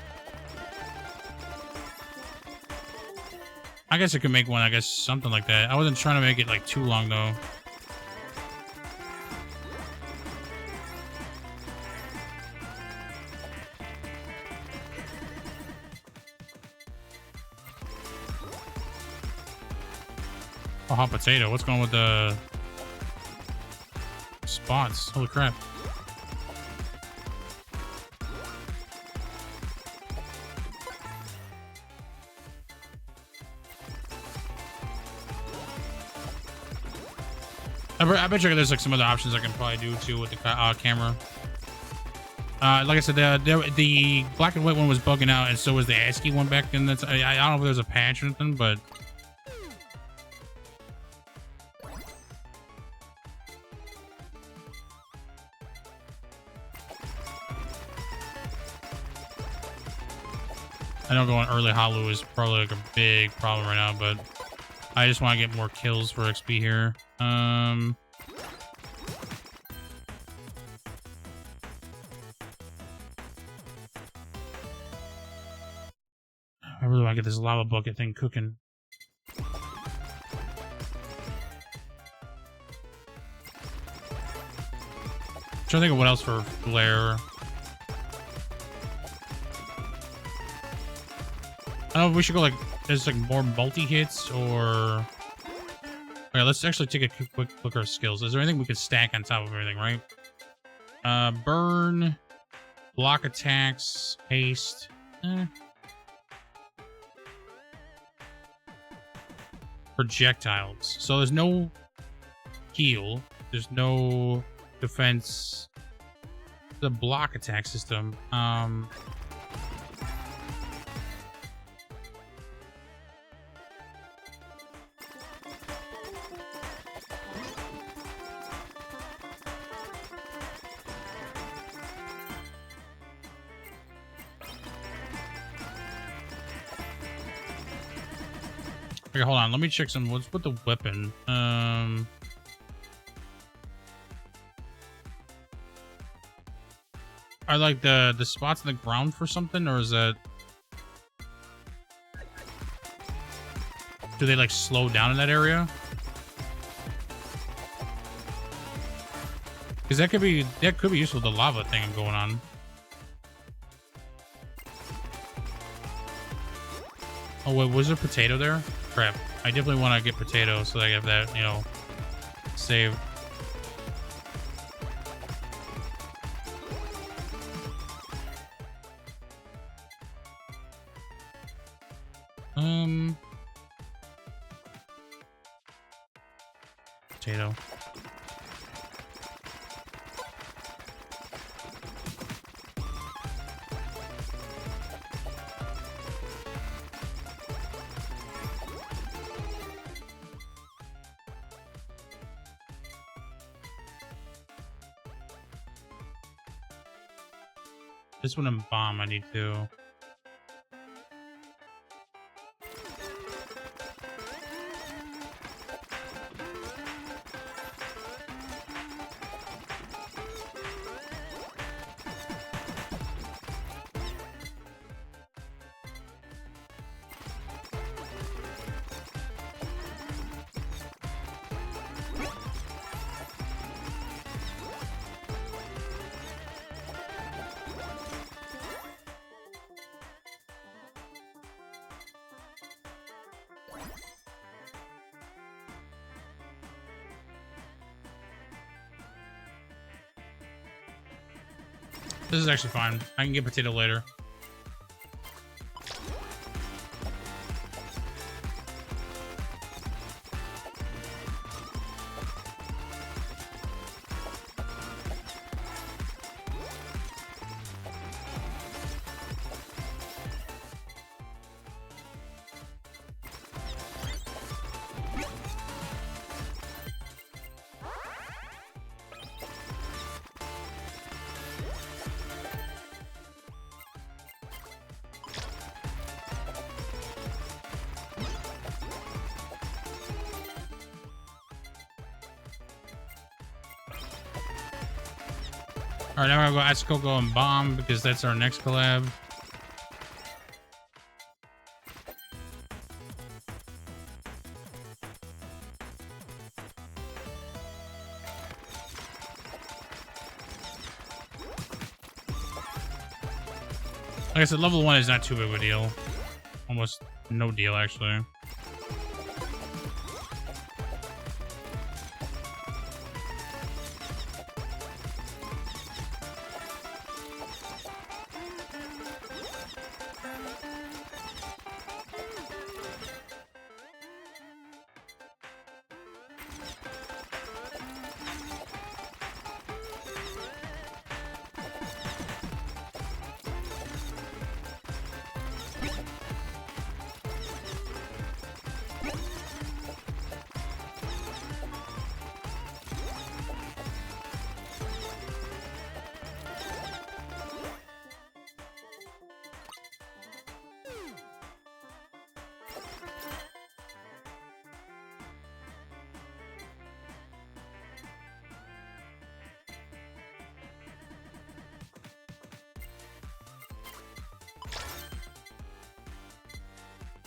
I guess I could make one. I guess something like that. I wasn't trying to make it like too long though. Oh, hot potato. What's going on with the spots? Holy crap. I bet you there's like some other options I can probably do too with the camera. Like I said, the black and white one was bugging out, and so was the ASCII one back then. That's I don't know if there's a patch or anything, but I know going early hollow is probably like a big problem right now, but I just want to get more kills for XP here. I really want to get this lava bucket thing cooking. Trying to think of what else for Flare. I don't know if we should go like there's like more multi-hits or okay, let's actually take a quick look at our skills. Is there anything we could stack on top of everything, right? Burn, block attacks, haste. Projectiles. So there's no heal. There's no defense. The block attack system. Okay, hold on. Let me check some. What's with the weapon? Are like the spots in the ground for something, or is that? Do they like slow down in that area? Because that could be useful. The lava thing going on. Oh wait, was there potato there? Crap. I definitely want to get potato so that I have that, you know, saved. Potato. This one and bomb I need to. This is actually fine. I can get potato later. Alright, now we're gonna go Ice Coco and Bomb because that's our next collab. Like I said, level 1 is not too big of a deal. Almost no deal, actually.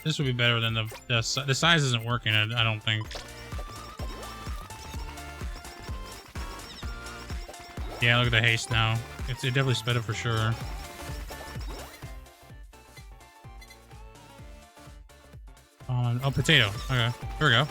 This would be better than the size isn't working. I don't think. Yeah, look at the haste now. It definitely sped up for sure. Oh, potato. Okay, here we go.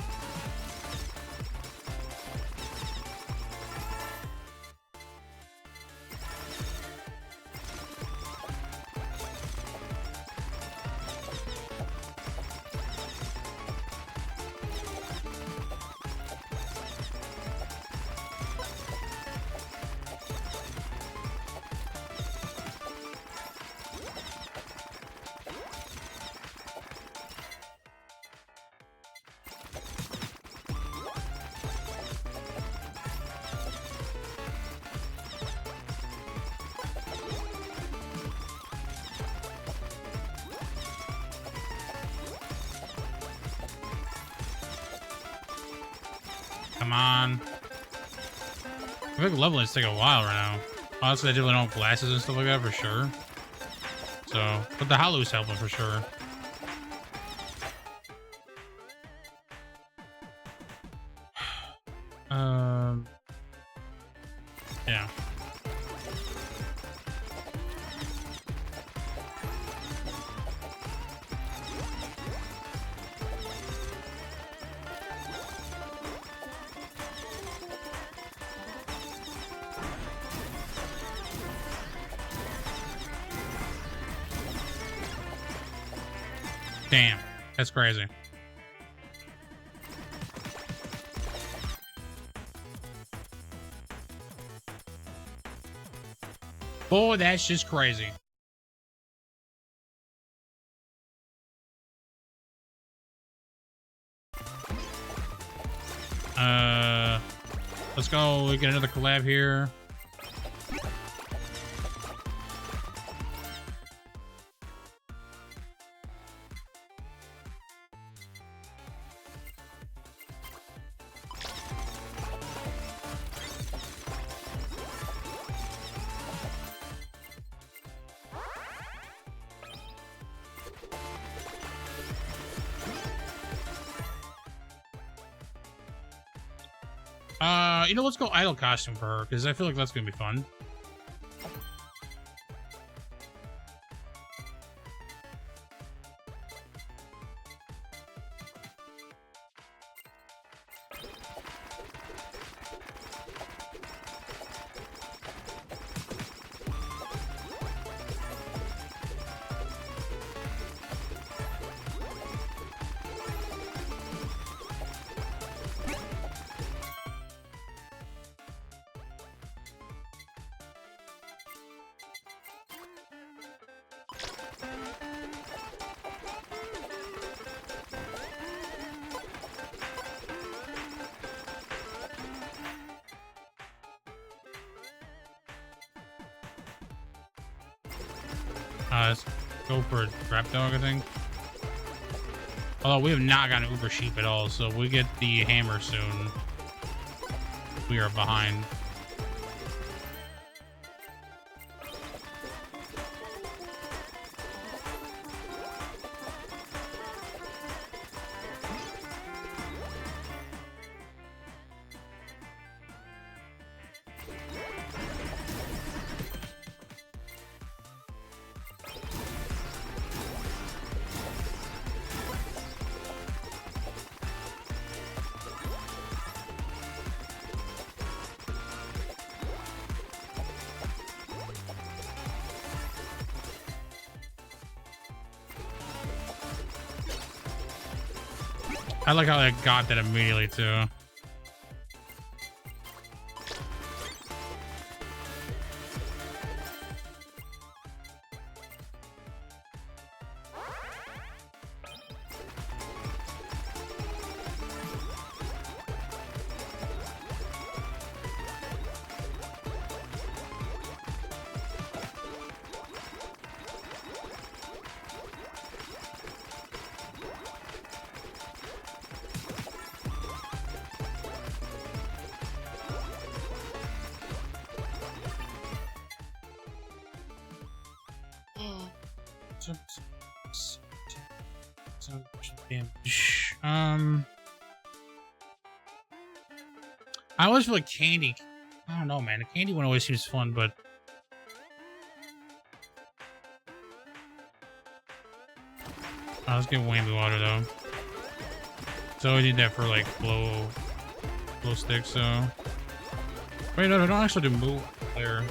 Come on. I think leveling is taking a while right now. Honestly, I definitely don't have glasses and stuff like that for sure. So, but the Holo's helping for sure. Yeah. Damn, that's crazy. Boy, that's just crazy. Let's go. We get another collab here. You know, let's go idol costume for her, because I feel like that's gonna be fun. Let's go for a trap dog, I think. Although we have not gotten Uber Sheep at all, so we get the hammer soon. We are behind. I like how I got that immediately too. So damage. I always feel like candy. I don't know, man. The candy one always seems fun, but let's get whammy water though. So we need that for like blow sticks. So wait, no, don't actually do move flare.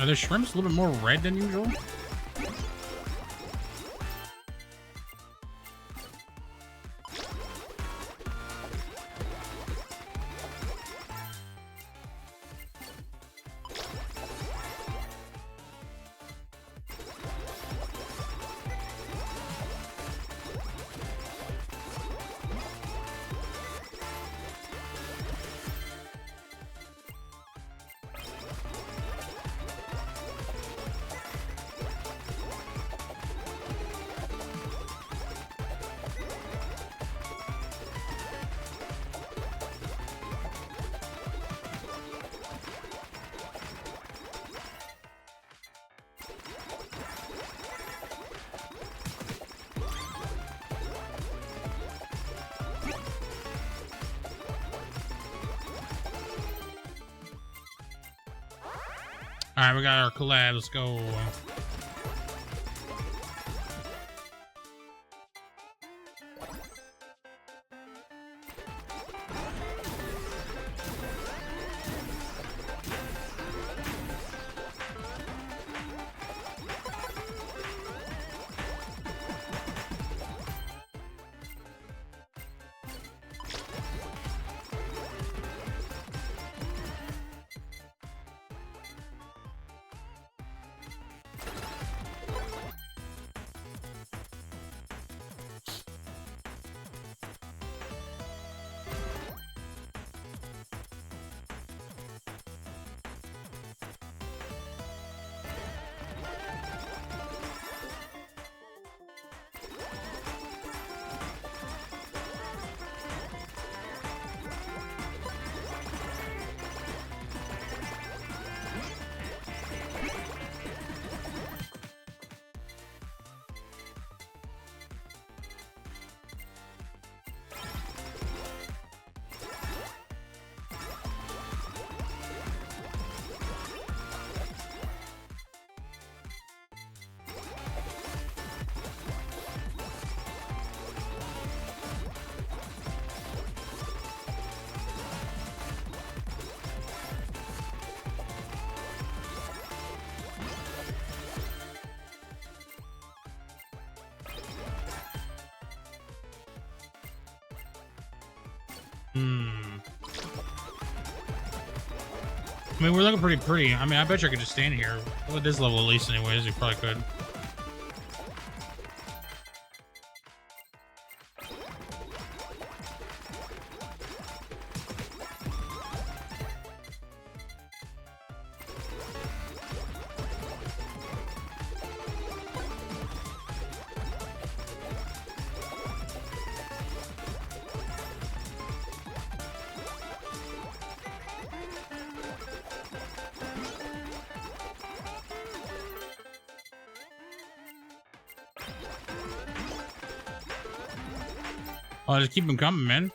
Are the shrimps a little bit more red than usual? Alright, we got our collab. Let's go. I mean, we're looking pretty. I mean, I bet you I could just stand here. Well, at this level, at least, anyways. You probably could. Oh, just keep them coming, man.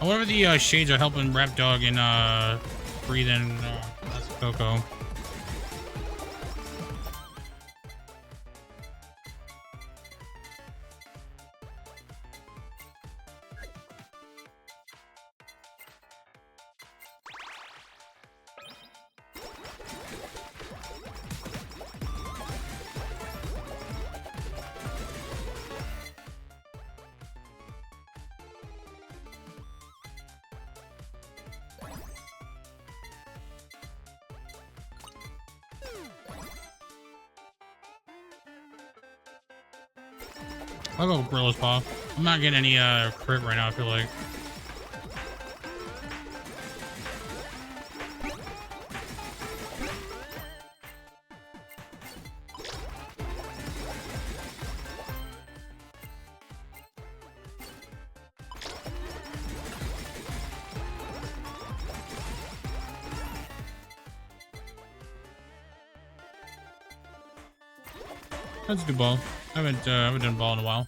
I wonder if the shades are helping Rap Dog and breathe in that's Coco. I'll go with Gorilla's Paw. I'm not getting any crit right now, I feel like. That's a good ball. I haven't done ball in a while.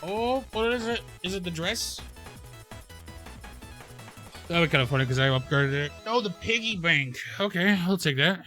Oh, what is it? Is it the dress? That would be kind of funny because I upgraded it. Oh, the piggy bank. Okay, I'll take that.